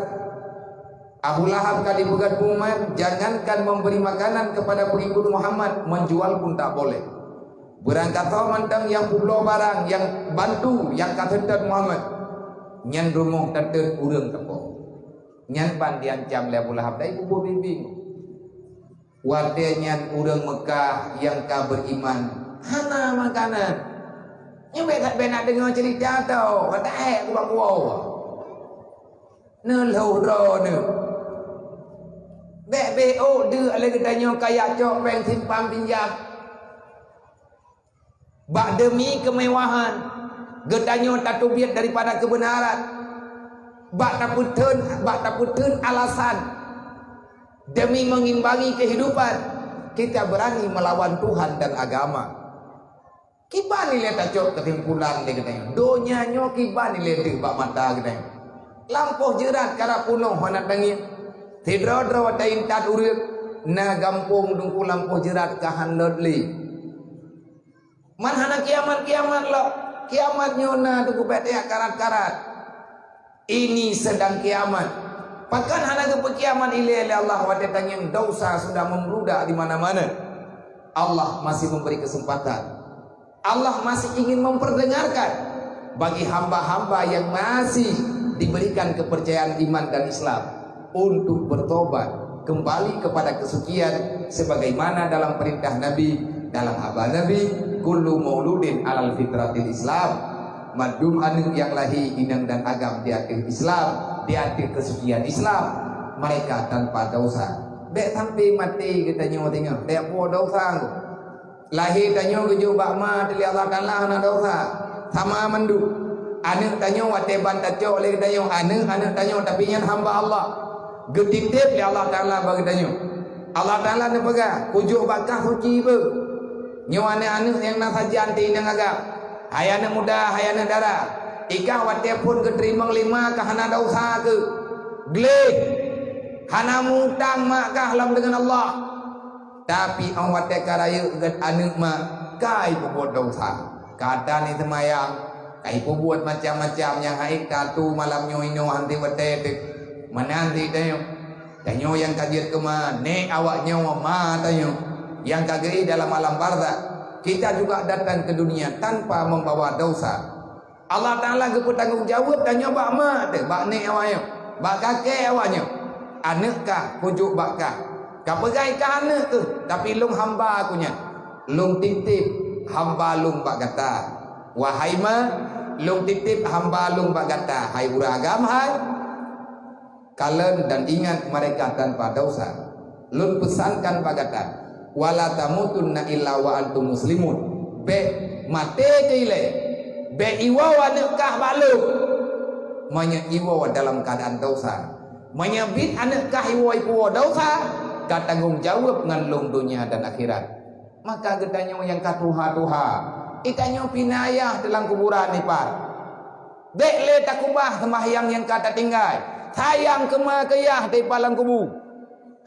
A: Abu Lahab kali begat umat, jangankan memberi makanan kepada pengikut Muhammad, menjual pun tak boleh. Berangkat mantang yang pulau barang, yang bantu, yang kata Muhammad. Nyan rumah tetet urang tepo. Nyan ban diancam le Abu Lahab dai kubu bimbing. Wade nyan urang Mekah yang ka beriman. Hana makanan. Nyebek tak benak dengar cerita tau. Kata aku bang wow. Ne loro ne. BO de ale katanya kaya cok peng simpan pinjam. Bak demi kemewahan. Getanya tak tubiat daripada kebenaran. Bak tak putun alasan. Demi mengimbangi kehidupan, kita berani melawan Tuhan dan agama. Kiban ni lihat acok ketimpulan dia katanya. Donya nyo kiban ni lihat bak mata katanya. Lampuh jerat kara punuh hanat dangit. Tidro-dro watain tat urip na gampung dungku lampuh jerat kahan lodli. Man hana kiamat lo. Kiamat nyona tu kupet ya karat-karat. Ini sedang kiamat. Bahkan hana ke kiamat ilai Allah wadatan yang dosa sudah membludak di mana-mana. Allah masih memberi kesempatan. Allah masih ingin memperdengarkan bagi hamba-hamba yang masih diberikan kepercayaan iman dan Islam untuk bertobat kembali kepada kesucian sebagaimana dalam perintah Nabi, dalam abad Nabi, kullu mauludin alal fitratil Islam, madum anu yang lahir inang dan agam di akhir Islam, di akhir kesucian Islam, mereka tanpa dosa. Dek sampai mati kita nyawa tengok, dek po dosa aku. Lahir tanya keju bakma dari Allah Taala hana dosa. Sama mandu. Anu tanya wate bantat cok oleh tanya anu tanya tapi yang hamba Allah. Getitip di Allah Taala bagi tanya. Allah Taala ne pegang kujuk bakah suci be. Nyawa anu yang nak saja anti nang agak. Hayana muda, hayana darah. Ika wate pun keterima lima ke hana dosa ke. Gleh. Hana mutang mak kahlam dengan Allah. Tapi awat karaya gat anu mak kai buat dosa. Kata ni semayang
B: Kaipo buat macam-macam yang haik katu malam nyo hanti wate menanti tayo. Tanyo yang kaget kema ne awaknya ma tayo. Yang kagei dalam alam barzakh. Kita juga datang ke dunia tanpa membawa dosa. Allah Ta'ala bertanggung jawab tanya bak ma te, bak ne awaknya, bak kakek awaknya. Anak kah pujuk bak kah? Kau pegai kah anak tu? Tapi lung hamba akunya. Lung titip hamba lung bak kata. Wahai ma, lung titip hamba lung bak kata. Hai uragam hai. Kalian dan ingat mereka tanpa dosa. Lung pesankan bak kata. Wala tamutunna illa wa antum muslimun. Be mate kile. Be iwawa nekah balu. Manya iwawa dalam keadaan dosa. Manya bit anekah iwawa dosa. Katanggung jawab dengan lung dunia dan akhirat. Maka getanya yang katuha-tuha. Ikannya pinayah dalam kuburan ni pak. Dek le takubah sembahyang yang kata tinggal. Sayang kemakiyah di palang kubur.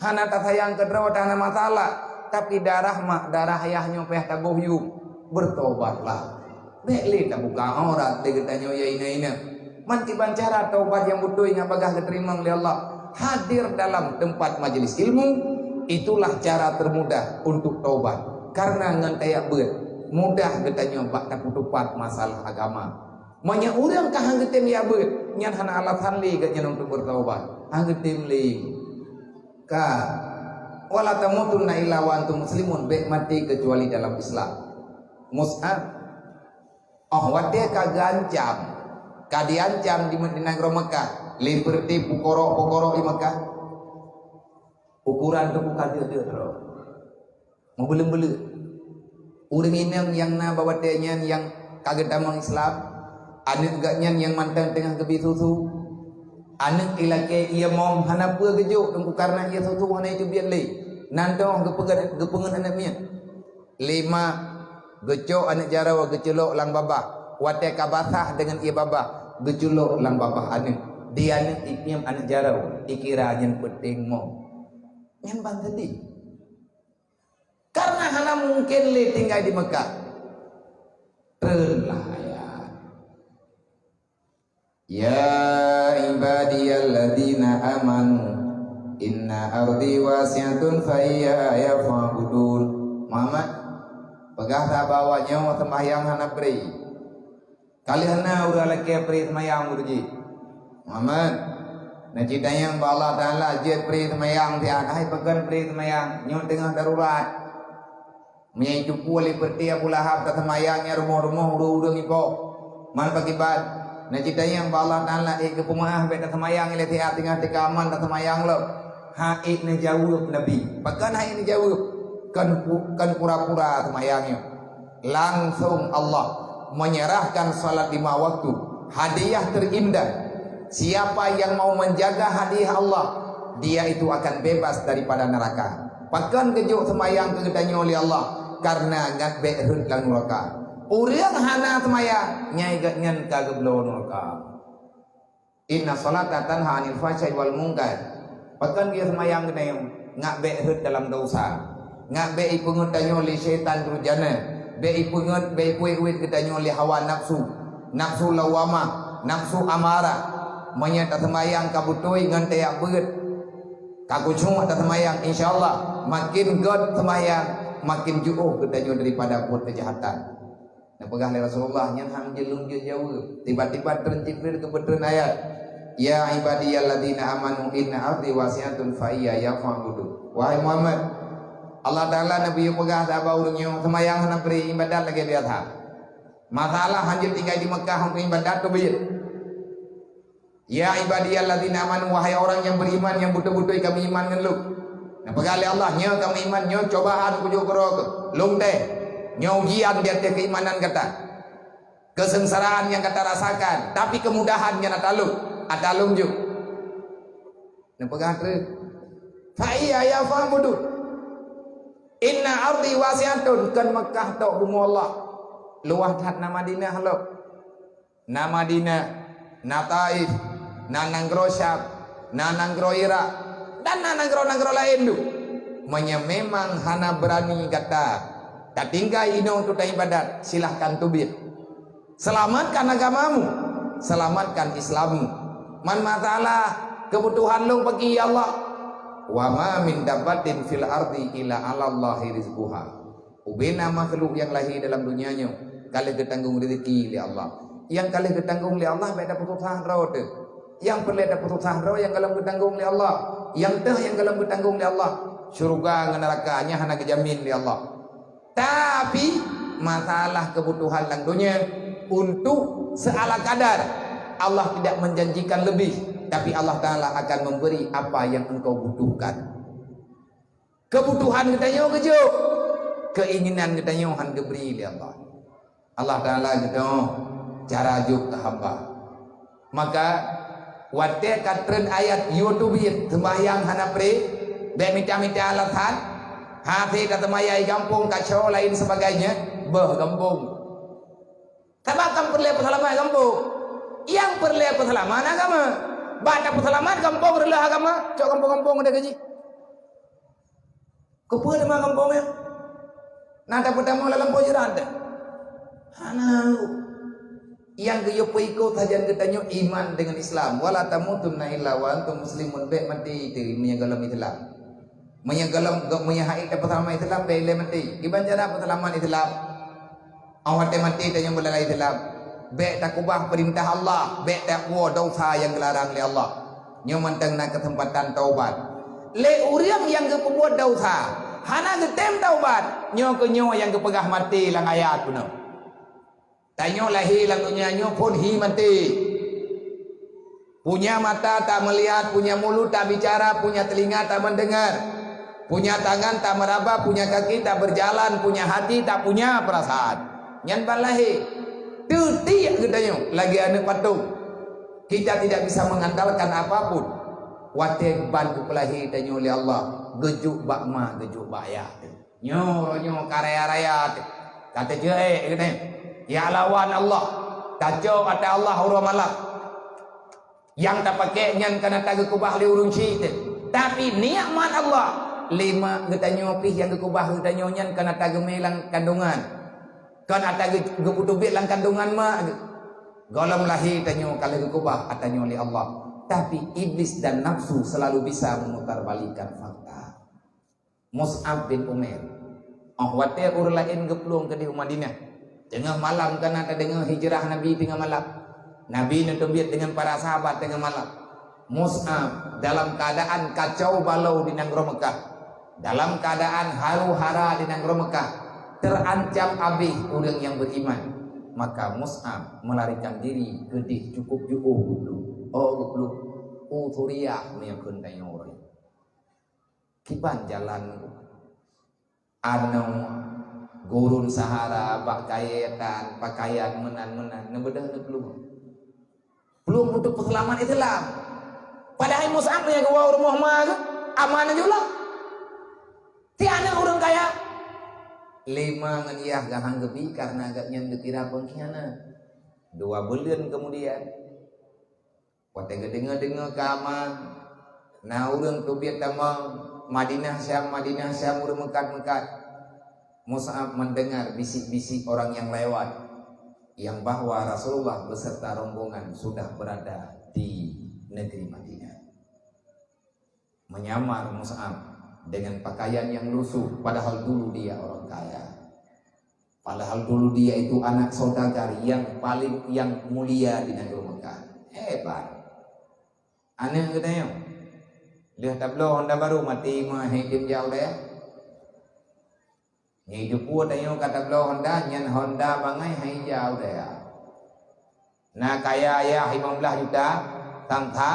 B: Hana tak sayang kedua tak ada masalah. Tapi darah mak darah ayahnya peh tabuh yuk. Bertobatlah. Dek le tak buka aurat de getanya ya ina. Manti bancara taubat yang butuh ingat bagah keterima oleh Allah. Hadir dalam tempat majelis ilmu, itulah cara termudah untuk taubat. Karena ngantai ber mudah getanya bak taputupat masalah agama. Manya urang kah hanggetem ya ber nyan hana alasan li gatnya untuk bertaubat. Hanggetem li ka wala tamutunna illa wa antum muslimun, baik mati kecuali dalam Islam. Mus'ab wate kagancam kadiancam di negara Mekah. Liberty pukoro di Mekah. Ukuran tu bukan dia terus. Mau belum. Urang inang yang na bawa tenyan yang kaget damang Islam. Anak gaknya yang mantan tengah kebi susu. Anak ilake ia mom hana pua gejuk tunggu karena ia susu hana itu biar le. Nantong gepengen anaknya. 5 gejuk anak jarawa geculok lang babah. Wate kabasah dengan ia babah. Geculok lang babah anak. Dia anak iknyam anak jarau ikira yang penting mau yang bang tadi karena hana mungkin le tinggal di Mekah terlayan ya ibadiyalladzina amanu inna ardi wasi'atun fa iyaya fa'budun. Muhammad pegah tak bawanya sembahyang hana pri kalian na urang laki pri sembahyang urji Muhammad na citanya Allah Ta'ala jet pri semayang tiada hai pegan pri semayang nyon tengah darurat menyai cupu oleh perti Abu Lahab tak semayangnya rumah-rumah urung-urung ipo man pakibat na citanya Allah Ta'ala ke pemaah bet semayang ile tiap tengah tekaman tak semayang lo haid na jawab Nabi pegan haid na jawab kan pura-pura semayangnya langsung Allah menyerahkan salat 5 waktu hadiah terindah. Siapa yang mau menjaga hadiah Allah, dia itu akan bebas daripada neraka. Pakan kejuk semayang kegetanya oleh Allah karena ngat be'rud lang neraka. Urang hana semayang nyai gatnyan kageblo neraka. Inna salata tanha 'anil fahsya'i wal munkar. Pakan dia semayang ketanya ngat be'rud dalam dosa. Ngat be'i pengetanya oleh syaitan rujana. Be'i penget be'i kuit ketanya oleh hawa nafsu. Nafsu lawamah, nafsu amarah. Menyata semayang kabutoi ngan tayak beut kaku cuma tak semayang insyaallah makin god semayang makin jauh ketanyo daripada buat kejahatan. Nah pegah Rasulullah yang hang jelung jauh tiba-tiba tercipir kebetulan ayat ya ibadiyalladzina amanu inna ardi wasi'atun fa iyaya fa'budu. Wahai Muhammad Allah Ta'ala Nabi pegah tak bau urang semayang hana pri ibadat lagi biasa. Masalah hanjir tinggal di Mekah untuk ibadat tu biar ya ibadiyalladzina amanu wahai orang yang beriman yang betul-betul kami iman dengan lu. Nah pegali Allah nya kami iman nya cobaan pujuk kerok lung teh nya ujian dia teh keimanan kata. Kesengsaraan yang kata rasakan tapi kemudahan yang atalung juk. Nah pegang terus. Fa iya ya fa'budu. Inna ardi wasi'atun kan Mekah tok bumi Allah. Luah tat na Madinah lo. Na Madinah, na Taif, na Nanggro Syam, na Nanggro Irak, dan na Nanggro lain tu. Memang hana berani kata tak tinggal ino untuk ibadat silahkan tubir. Selamatkan agamamu, selamatkan Islammu. Man masalah kebutuhan lu bagi Allah. Wa ma min dabbatin fil ardi illa 'ala Allahi rizquha. Ubena makhluk yang lahir dalam dunianya kali ketanggung rezeki oleh Allah. Yang kali ketanggung oleh Allah beda putusan roh tu. Yang perlu ada putusan roh yang kalau ketanggung oleh Allah. Yang teh yang kalau ketanggung oleh Allah. Syurga dengan nerakanya hanya kejamin oleh Allah. Tapi masalah kebutuhan dalam dunia untuk seala kadar Allah tidak menjanjikan lebih, tapi Allah Ta'ala akan memberi apa yang engkau butuhkan. Kebutuhan kita nyo kejo, keinginan kita nyo han diberi oleh Allah. Allah Ta'ala gitu cara juk ke hamba. Maka wate katren ayat YouTube sembahyang hana pre be mita-mita alasan hati kata mayai kampung kacau lain sebagainya beh kampung. Tabakan perlu persalaman kampung. Yang perlu persalaman agama. Baca persalaman kampung adalah agama. Cok kampung-kampung ada gaji. Kepa nama kampungnya. Nada pertama dalam pojeran dah. Hana yang ke ikut saja kita nyo iman dengan Islam. Wala tamutunna illa wa antum muslimun be mati itu menyagalam Islam. Menyagalam menyahai persalaman Islam be ile mati. Gimana cara persalaman Islam? Awak mati dan yang belalai Islam. Baik tak ubah perintah Allah, baik tak buat dosa yang dilarang oleh Allah. Nyo mentang nak kesempatan taubat. Le orang yang berbuat dosa, hana getem taubat. Nyo ke nyo yang kepegah mati lang ayat kuno. Tanyo lahir lang dunia nyo pun hi mati. Punya mata tak melihat, punya mulut tak bicara, punya telinga tak mendengar, punya tangan tak meraba, punya kaki tak berjalan, punya hati tak punya perasaan. Nyan balahi tuti katanya lagi anak patung. Kita tidak bisa mengandalkan apapun. Wate bantu pelahi tanya oleh Allah. Gejuk bakma, gejuk bakya. Nyo karya raya. Kata je katanya. Ya lawan Allah. Kacau kata Allah huruf malak. Yang tak pakai nyan kana taga kubah li urung syit. Tapi nikmat Allah. 5 katanya pih yang kubah katanya nyan kana taga melang kandungan. Kan ada gebutubit lang kandungan mak. Golam lahir tanyo kalau kubah atanya oleh Allah. Tapi iblis dan nafsu selalu bisa memutarbalikan fakta. Mus'ab bin Umair. Wate urlain geplung ke di Madinah. Tengah malam kan ada dengar hijrah Nabi tengah malam. Nabi netubit dengan para sahabat tengah malam. Mus'ab dalam keadaan kacau balau di negeri Mekah. Dalam keadaan haru hara di negeri Mekah. Terancam habis orang yang beriman. Maka Mus'ab melarikan diri ke di cukup dulu. Suriah menyakun tanya orang. Kiban jalan anu gurun Sahara pakaian menan nebedah belum untuk keselamatan Islam. Padahal Mus'ab yang keluar rumah mah aman juga. Tiada orang kaya 5 ngeniah gahang gebi karena agaknya getira pengkhianat. 2 bulan kemudian wate dengar kamar nah urang tu biat tamang Madinah Syam urang mekat Mus'ab mendengar bisik-bisik orang yang lewat yang bahwa Rasulullah beserta rombongan sudah berada di negeri Madinah. Menyamar Mus'ab dengan pakaian yang lusuh, padahal dulu dia orang kaya. Padahal dulu dia itu anak saudagar yang paling mulia di negeri Mekah. Hebat. Aneh katanya. Lihat tablo Honda baru mati mah hidup jauh dah. Hidup buat ayo kata tablo Honda nyan Honda bangai hai jauh dah. Nah kaya ya 15 juta tangka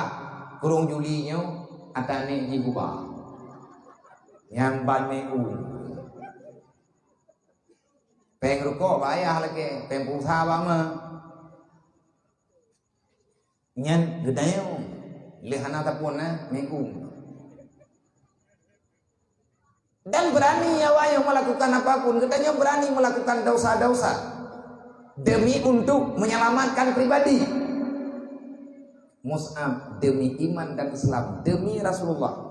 B: kurung julinya atane jibubah. Yang baneu peng ruko bayar lagi peng pulsa bama nyan gedanya lehana tapuna minggu dan berani yang melakukan apapun katanya berani melakukan dosa-dosa demi untuk menyelamatkan pribadi. Mus'ab demi iman dan Islam, demi Rasulullah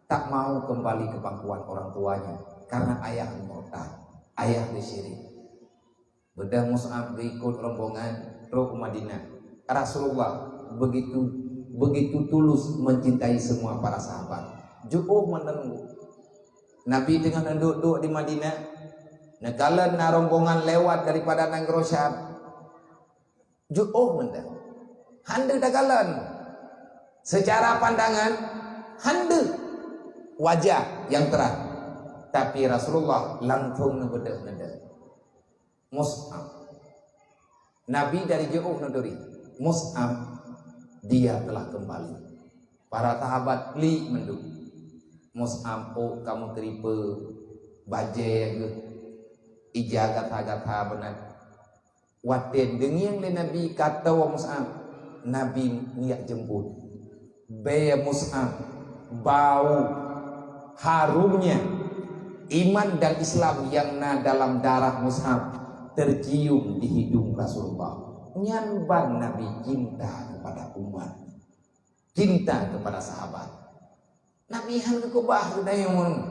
B: tak mau kembali ke pangkuan orang tuanya karena ayah murtad, ayah disyirik. Bedah Mus'ab ikut rombongan roh Madinah. Rasulullah begitu tulus mencintai semua para sahabat. Ju'uh menunggu. Nabi tengah duduk di Madinah. Nekalan rombongan lewat daripada Negro Syam. Ju'uh menunggu. Handa dakalan. Secara pandangan handa wajah yang terang. Tapi Rasulullah langsung ngebedah. Mus'ab. Nabi dari jauh nuduri. Mus'ab dia telah kembali. Para sahabat li menduk. Mus'ab, oh kamu teripe baje ke ijagat-agat benar. Waten dengin le Nabi kata wa Mus'ab. Nabi niat jemput. Be Mus'ab bau harumnya iman dan Islam yang dalam darah Mus'ab tercium di hidung Rasulullah. Nyamban Nabi cinta kepada umat, cinta kepada sahabat. Nabi hang kubah dayon.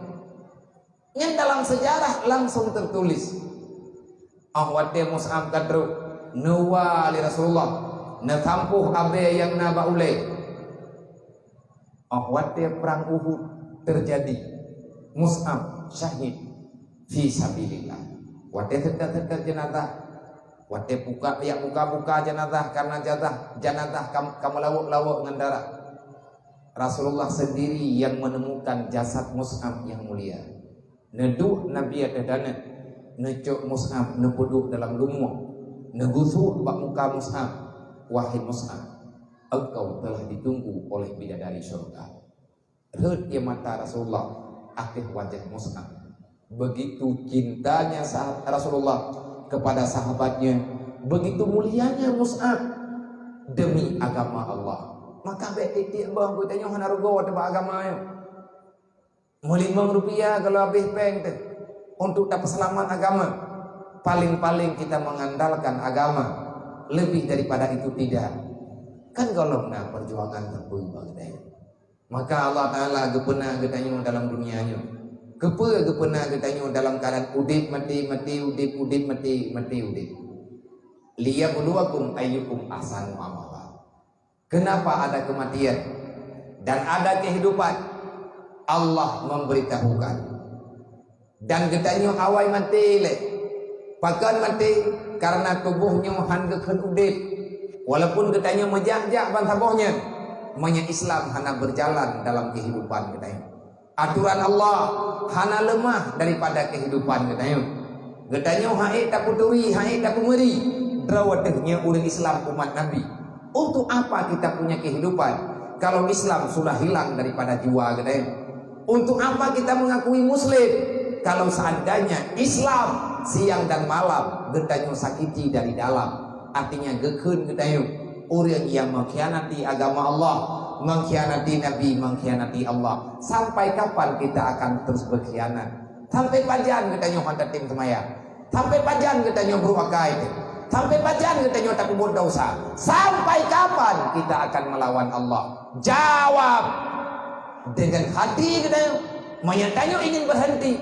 B: Yang dalam sejarah langsung tertulis. Ahwate Mus'ab kadru nuwa li Rasulullah na tampuh abe yang na baule. Ahwate perang Uhud terjadi. Mus'ab syahid fi sabilillah. Wate tetap jenazah. Wate buka jenazah karena jenazah kamu lawak dengan darah. Rasulullah sendiri yang menemukan jasad Mus'ab yang mulia. Neduk Nabi ada dana. Necuk Mus'ab nepuduk dalam lumur. Negusuk bak muka Mus'ab. Wahai Mus'ab, engkau telah ditunggu oleh bidadari surga. Lihat dia mata Rasulullah, akhir wajah Mus'ab. Begitu cintanya Rasulullah kepada sahabatnya, begitu mulianya Mus'ab demi agama Allah. Maka titik bang ku tanya hana rugo tebak agama yo. Rp5 kalau habis peng tu untuk dapat selamat agama. Paling-paling kita mengandalkan agama, lebih daripada itu tidak. Kan kalau nak perjuangan terpulang bang. Maka Allah Taala gepena getanya dalam dunianya. Gepena getanya dalam keadaan udip mati udip mati udip. Liyabluwakum ayyukum ahsanu amala. Kenapa ada kematian dan ada kehidupan? Allah memberitahukan. Dan getanya awai mati le. Pakan mati karena tubuhnya hangekeun udip. Walaupun getanya menjajak ban sabohnya. Manya Islam hana berjalan dalam kehidupan getanya. Aturan Allah hana lemah daripada kehidupan getanya. Getanya haid tak puturi, haid tak pemeri. Drawatnya urang Islam umat Nabi. Untuk apa kita punya kehidupan kalau Islam sudah hilang daripada jiwa getanya? Untuk apa kita mengakui Muslim kalau seandainya Islam siang dan malam getanya sakiti dari dalam? Artinya gekeun getanya orang yang mengkhianati agama Allah, mengkhianati Nabi, mengkhianati Allah. Sampai kapan kita akan terus berkhianat? Sampai pajan getanya hendak tim semaya. Sampai pajan getanya beruakai. Sampai pajan getanya tak kubur dosa. Sampai kapan kita akan melawan Allah? Jawab dengan hati getanya. Menyatanya ingin berhenti.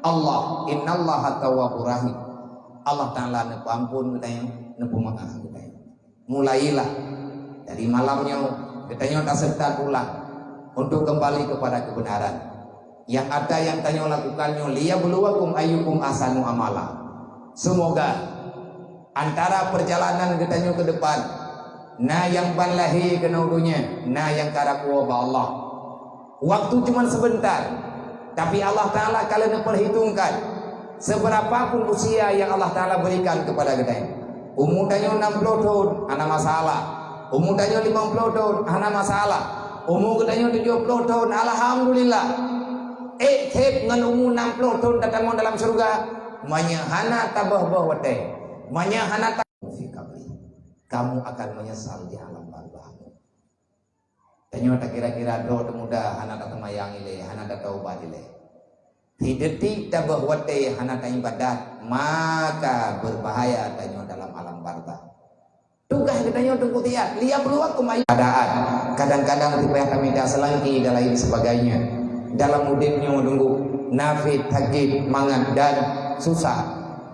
B: Allah, innallaha tawwabur rahim. Allah Taala nepu ampun getanya, nepu maaf getanya. Mulailah dari malamnya getanya tak serta pulang untuk kembali kepada kebenaran. Yang ada yang tanya lakukannya liyabluwakum ayyukum ahsanu amala. Semoga antara perjalanan getanya ke depan na yang banlahi kena udunya, na yang karaku Allah. Waktu cuma sebentar, tapi Allah Taala kalian perhitungkan seberapapun usia yang Allah Taala berikan kepada getanya. Umur tanya 60 tahun, ana masalah. Umur tanya 50 tahun, ana masalah. Umur tanya 70 tahun, alhamdulillah. Kep ngan umur 60 tahun datang dalam surga. Manyahana tabah wate. Manyahana kamu akan menyesal di alam barzakh. Tanya tak kira-kira do muda hana tak mayangi le, hana tak taubat le. Hideti tabah wate hana tak ibadat, maka berbahaya tanya dalam alam barzakh. Tugas kitanya tunggu tiap lihat peluang keadaan. Kadang-kadang supaya kami dah selangki dan lain sebagainya. Dalam mudiknya tunggu nafid, hakid, mangan dan susah.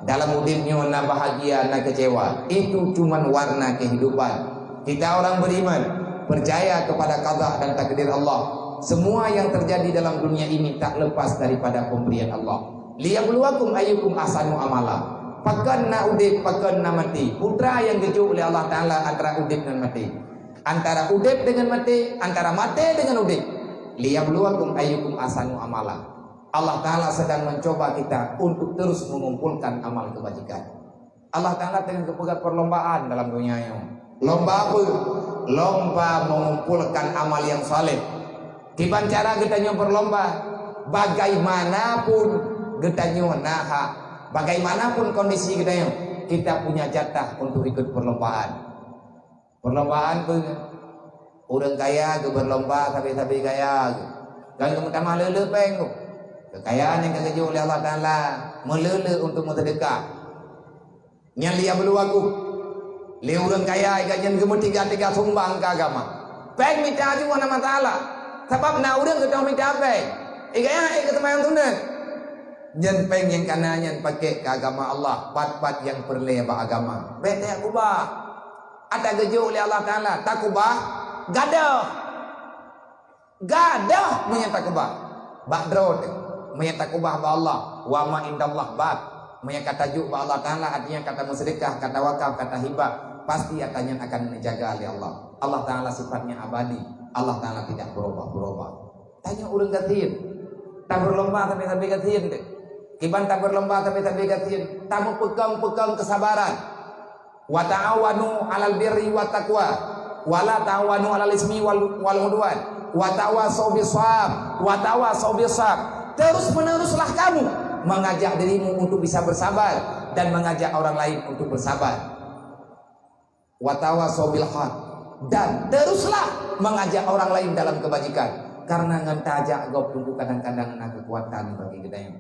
B: dalam udipnya na bahagia na kecewa. Itu cuman warna kehidupan. Kita orang beriman, percaya kepada qada dan takdir Allah. Semua yang terjadi dalam dunia ini tak lepas daripada pemberian Allah. Liyabluwakum ayyukum ahsanu amala. Pakan na udip, pakan na mati. Putra yang gejuk oleh Allah Ta'ala antara udip dan mati. Antara udip dengan mati, antara mati dengan udip. Liyabluwakum ayyukum ahsanu amala. Allah Ta'ala sedang mencoba kita untuk terus mengumpulkan amal kebajikan. Allah Ta'ala tengah kepegat perlombaan dalam dunia ini. Lomba apa? Lomba mengumpulkan amal yang saleh. Gimana cara kita berlomba? Bagaimanapun kita naha, bagaimanapun kondisi kita punya jatah untuk ikut perlombaan. Perlombaan tu orang kaya ke berlomba tapi kaya. Dan kemudian lele peng tu. Kekayaan yang kekeju oleh Allah Ta'ala melele untuk mentedekah. Yang liya beluaku. Liya orang kaya yang kemudian tiga sumbang ke agama. Peng minta juga nama Ta'ala. Sebab nak orang kita minta apa? Ikaya ketemu tunan. Jan peng yang kanannya pakai ke agama Allah, pat yang perle ba agama. Bete aku ba. Ada gejo oleh Allah Taala, takubah gadah. Gadah menyata kubah. Badrod menyata kubah ba Allah, wa ma indallah bad. Menyata tajuk ba Allah Taala artinya kata sedekah, kata wakaf, kata hibah, pasti akan menjaga oleh Allah. Allah Taala sifatnya abadi. Allah Ta'ala tidak berubah. Tanya orang katiin. Tak berlomba tapi katiin. Kiban tak berlomba tapi katiin. Tak mau pegang kesabaran. Wa ta'awanu 'alal birri wat taqwa. Wa la ta'awanu 'alal ismi wal udwan. Wa tawasaw bis shawab. Wa tawasaw bis sabr. Terus-meneruslah kamu mengajak dirimu untuk bisa bersabar dan mengajak orang lain untuk bersabar. Wa tawasaw bil haq. Dan teruslah mengajak orang lain dalam kebajikan. Karena ngantajak gop tunggu kadang-kadang nak kekuatan bagi kita yang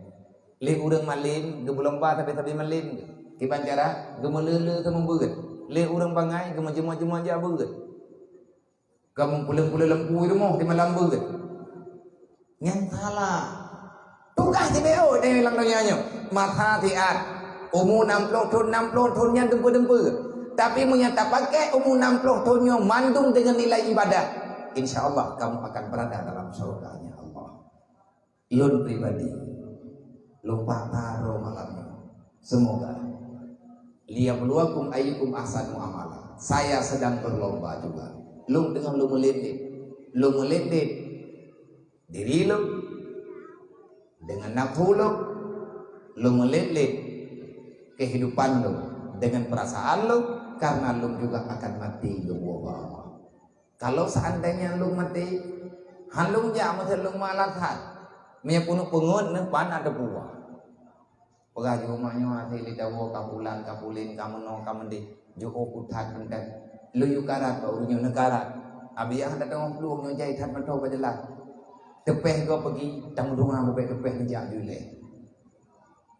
B: le urang malin ge belomba tapi malin kiban cara ge melele ke membeut le urang bangai ge majema-jema aja beut kamu pulang-pulang lempu itu mau di malam beut yang salah tugas di BO dia bilang dunyanya mata tiat umur 60 tahun yang dempe tapi menyata pakai umur 60 tahunnya mandung dengan nilai ibadah, insya Allah kamu akan berada dalam surganya Allah. Lun pribadi lupa taruh malamnya. Semoga liyabluwakum ayyukum ahsanu amala. Saya sedang berlomba juga. Lu dengan lu melilit diri lu dengan nafsu lu melilit kehidupan lu dengan perasaan lu. Karena lu juga akan mati lu Allah. Kalau seandainya lu mati, halung ja mesti lu malathat. Mia punuk pengut ne pan ada buah. Pegah di rumahnya hati lidawo kapulan kapulin kamono kamende joko kuthat mendan. Lu yukarat baunya negara. Abi yang datang pelung nyojai that mentau bajelah. Tepeh go pergi tang rumah bebek tepeh dijak jule.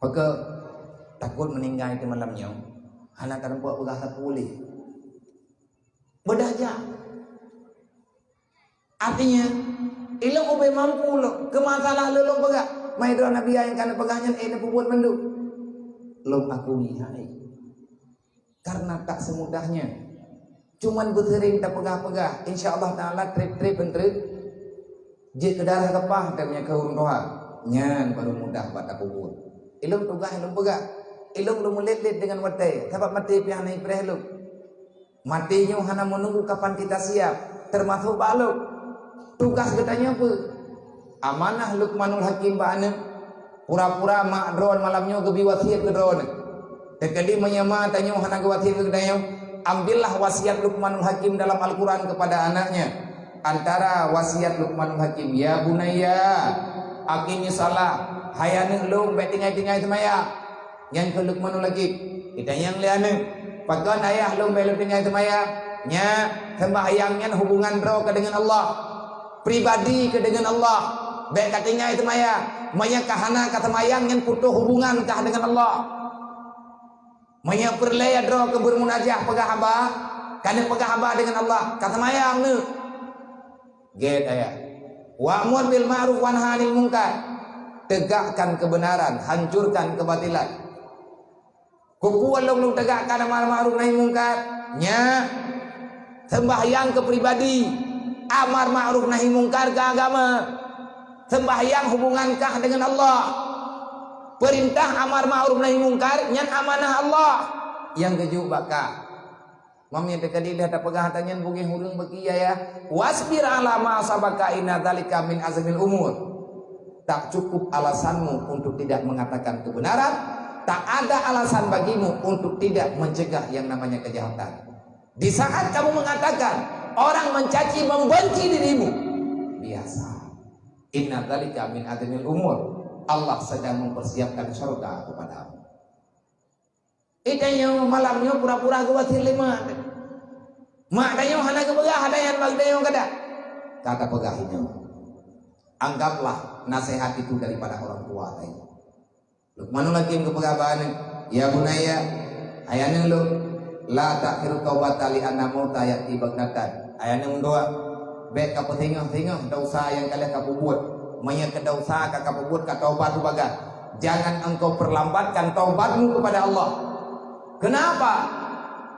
B: Pege takut meninggal di malamnya. Anak kan buat pegah tak boleh berdahja. Artinya ilmu obe mampu lo ke masalah lo pegah maidro nabi yang kana pegahnya ini buat bendu lo akui hai karena tak semudahnya cuman bertering tak pegah-pegah insyaallah taala trip bentrip je ke darah kepah dan punya keurun doa nyan baru mudah buat aku buat ilmu pegah ilmu pegah ilmu lu melilit dengan mati, sebab mati pian naik perelu. Matinya hanya menunggu kapan kita siap, termasuk balok. Tugas katanya apa? Amanah Luqmanul Hakim ba'ana. Pura-pura mak drone malamnya gebi wasiat ke drone. Tekadi menyama tanya hana ke wasiat ke dayang. Ambillah wasiat Luqmanul Hakim dalam Al-Quran kepada anaknya. Antara wasiat Luqmanul Hakim, ya bunayya, aqimi salah. Hayane lu betingai-tingai semaya. Yang ke Luqmanul lagi kita yang liane pakan ayah lu belum tinggal semaya nya sembahyangnya hubungan roh ke dengan Allah pribadi ke dengan Allah baik katinggal semaya maya kahana kata mayang yang putus hubungan kah dengan Allah maya perlaya roh ke bermunajah pegah hamba kana pegah hamba dengan Allah kata mayang nu get ayah wa'mur bil ma'ruf wanha 'anil munkar tegakkan kebenaran hancurkan kebatilan Kukuan long tegakkan amar ma'ruf nahi mungkar. Nya sembahyang ke pribadi, amar ma'ruf nahi mungkar ke agama. Sembahyang hubungankah dengan Allah? Perintah amar ma'ruf nahi mungkar nyan amanah Allah. Yang keju baka mami dekadi dah pegah tanyan bugih hurung bekiya ya. Wasbir ala ma sabaka inna dzalika min azmil umur. Tak cukup alasanmu untuk tidak mengatakan kebenaran, tak ada alasan bagimu untuk tidak mencegah yang namanya kejahatan. Di saat kamu mengatakan orang mencaci membenci dirimu, biasa. Inna dzalika min azmil umur. Allah sedang mempersiapkan surga kepadamu. Itanya malamnya pura-pura kuatir lima. Mak dayo hana ke pegah, hadayan bag dayo kada. Kata pegahinya. Anggaplah nasihat itu daripada orang tua tadi. Luqman lagi ke pegabahan, ya bunaya, ayana lu la takhiru taubata li anna mauta yati bagdatan. Ayana mendoa, bet ka tengah-tengah dosa yang kalian kamu buat. Maya ke dosa ka kamu buat ka taubat bagat. Jangan engkau perlambatkan taubatmu kepada Allah. Kenapa?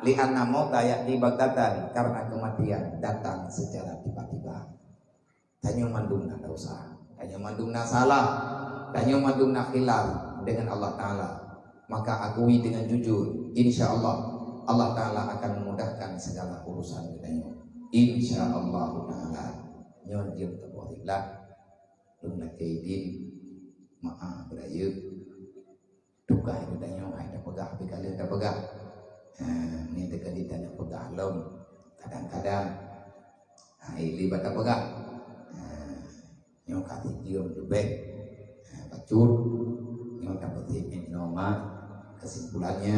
B: Li'anna mauta ya'ti bagdatan, karena kematian datang secara tiba-tiba. Tanyo mandumna dosa, tanyo mandumna salah, tanyo mandumna khilaf dengan Allah Ta'ala. Maka akui dengan jujur, insya Allah Allah Ta'ala akan memudahkan segala urusan kita. Insya Allah Ta'ala. Nyon diam terbolehlah, lumna kaidin maaf berayut. Tukah itu tanya ada pegah tapi kalian ada pegah. Ini dekat ditanya pegah lom. Kadang-kadang ini bata pegah. Nyong kati diom dubek. Pacut. Nyong dapat noma. Kesimpulannya,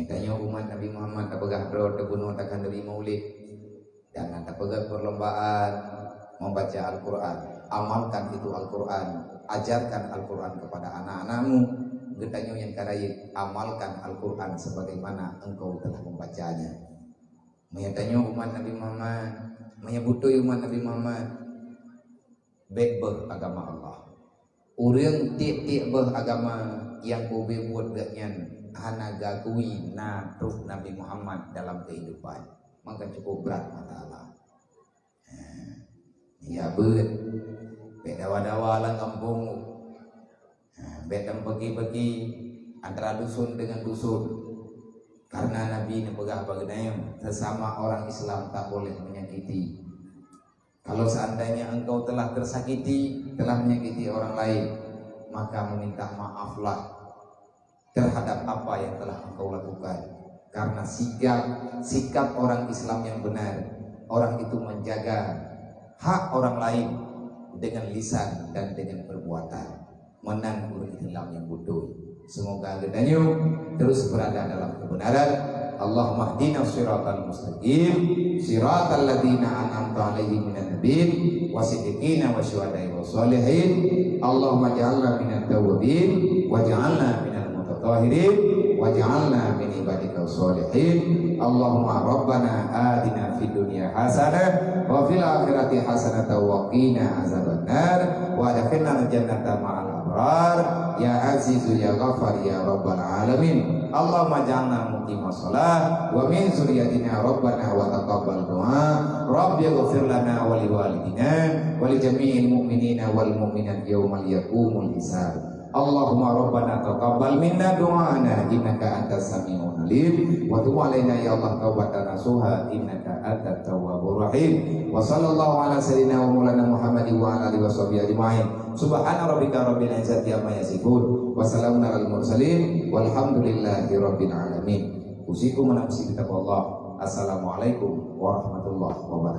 B: tanya umat Nabi Muhammad tak pegah bro terbunuh takkan Nabi Maulid. Dan ada pegah perlombaan membaca Al-Quran. Amalkan itu Al-Quran. Ajarkan Al-Quran kepada anak-anakmu. Getanyo yang karayik, amalkan Al-Quran sebagaimana engkau telah membacanya. Menyatanyo umat Nabi Muhammad, menyebutui umat Nabi Muhammad, bebeh agama Allah. Urang tiap-tiap beh agama yang kubi buat gaknyan hana gagui natruk Nabi Muhammad dalam kehidupan. Maka cukup berat masalah. Ya bet, bedawa-dawa lang kampung. Betang pergi-pergi antara dusun dengan dusun. Karena Nabi ini pegah baginayam, sesama orang Islam tak boleh menyakiti. Kalau seandainya engkau telah tersakiti, telah menyakiti orang lain, maka meminta maaflah terhadap apa yang telah engkau lakukan. Karena sikap orang Islam yang benar, orang itu menjaga hak orang lain dengan lisan dan dengan perbuatan. Menang urut Islam yang bodoh. Semoga kita terus berada dalam kebenaran. Allahumma hdina shiratal mustaqim, shiratal ladzina an'amta 'alaihim minan nabiyyin wasiddiqina wasyuhada'i wassalihin. Allahumma ja'alna minat tawwabin waj'alna minal mutatahhirin waj'alna min ibadika sholihin. Allahumma rabbana atina fid dunya hasanah wa fil akhirati hasanah wa qina azabannar wa adkhilna jannata ma'al abrar ya azizu ya ghafar ya rabbal alamin. Allahumma ja'alna muqimas shalah wa min zurriyyatina rabbana wa taqabbal du'a. Rabbi ighfir lana wa liwalidina wa li jami'il mu'minina wal mu'minat yaumal yaqumul hisab. Allahumma rabbana taqabbal minna du'ana innaka antas sami'un alim wa tub alaina ya Allah taubatan nasuha innaka antat tawwabur rahim. Wa sallallahu ala sayyidina wa maulana Muhammad wa ala alihi washabihi ajma'in. Subhana rabbika rabbil izzati amma yasifun wa salamun alal mursalin walhamdulillahi rabbil alamin. Usikum wa nafsi bi taqwallah. Assalamualaikum warahmatullahi wabarakatuh.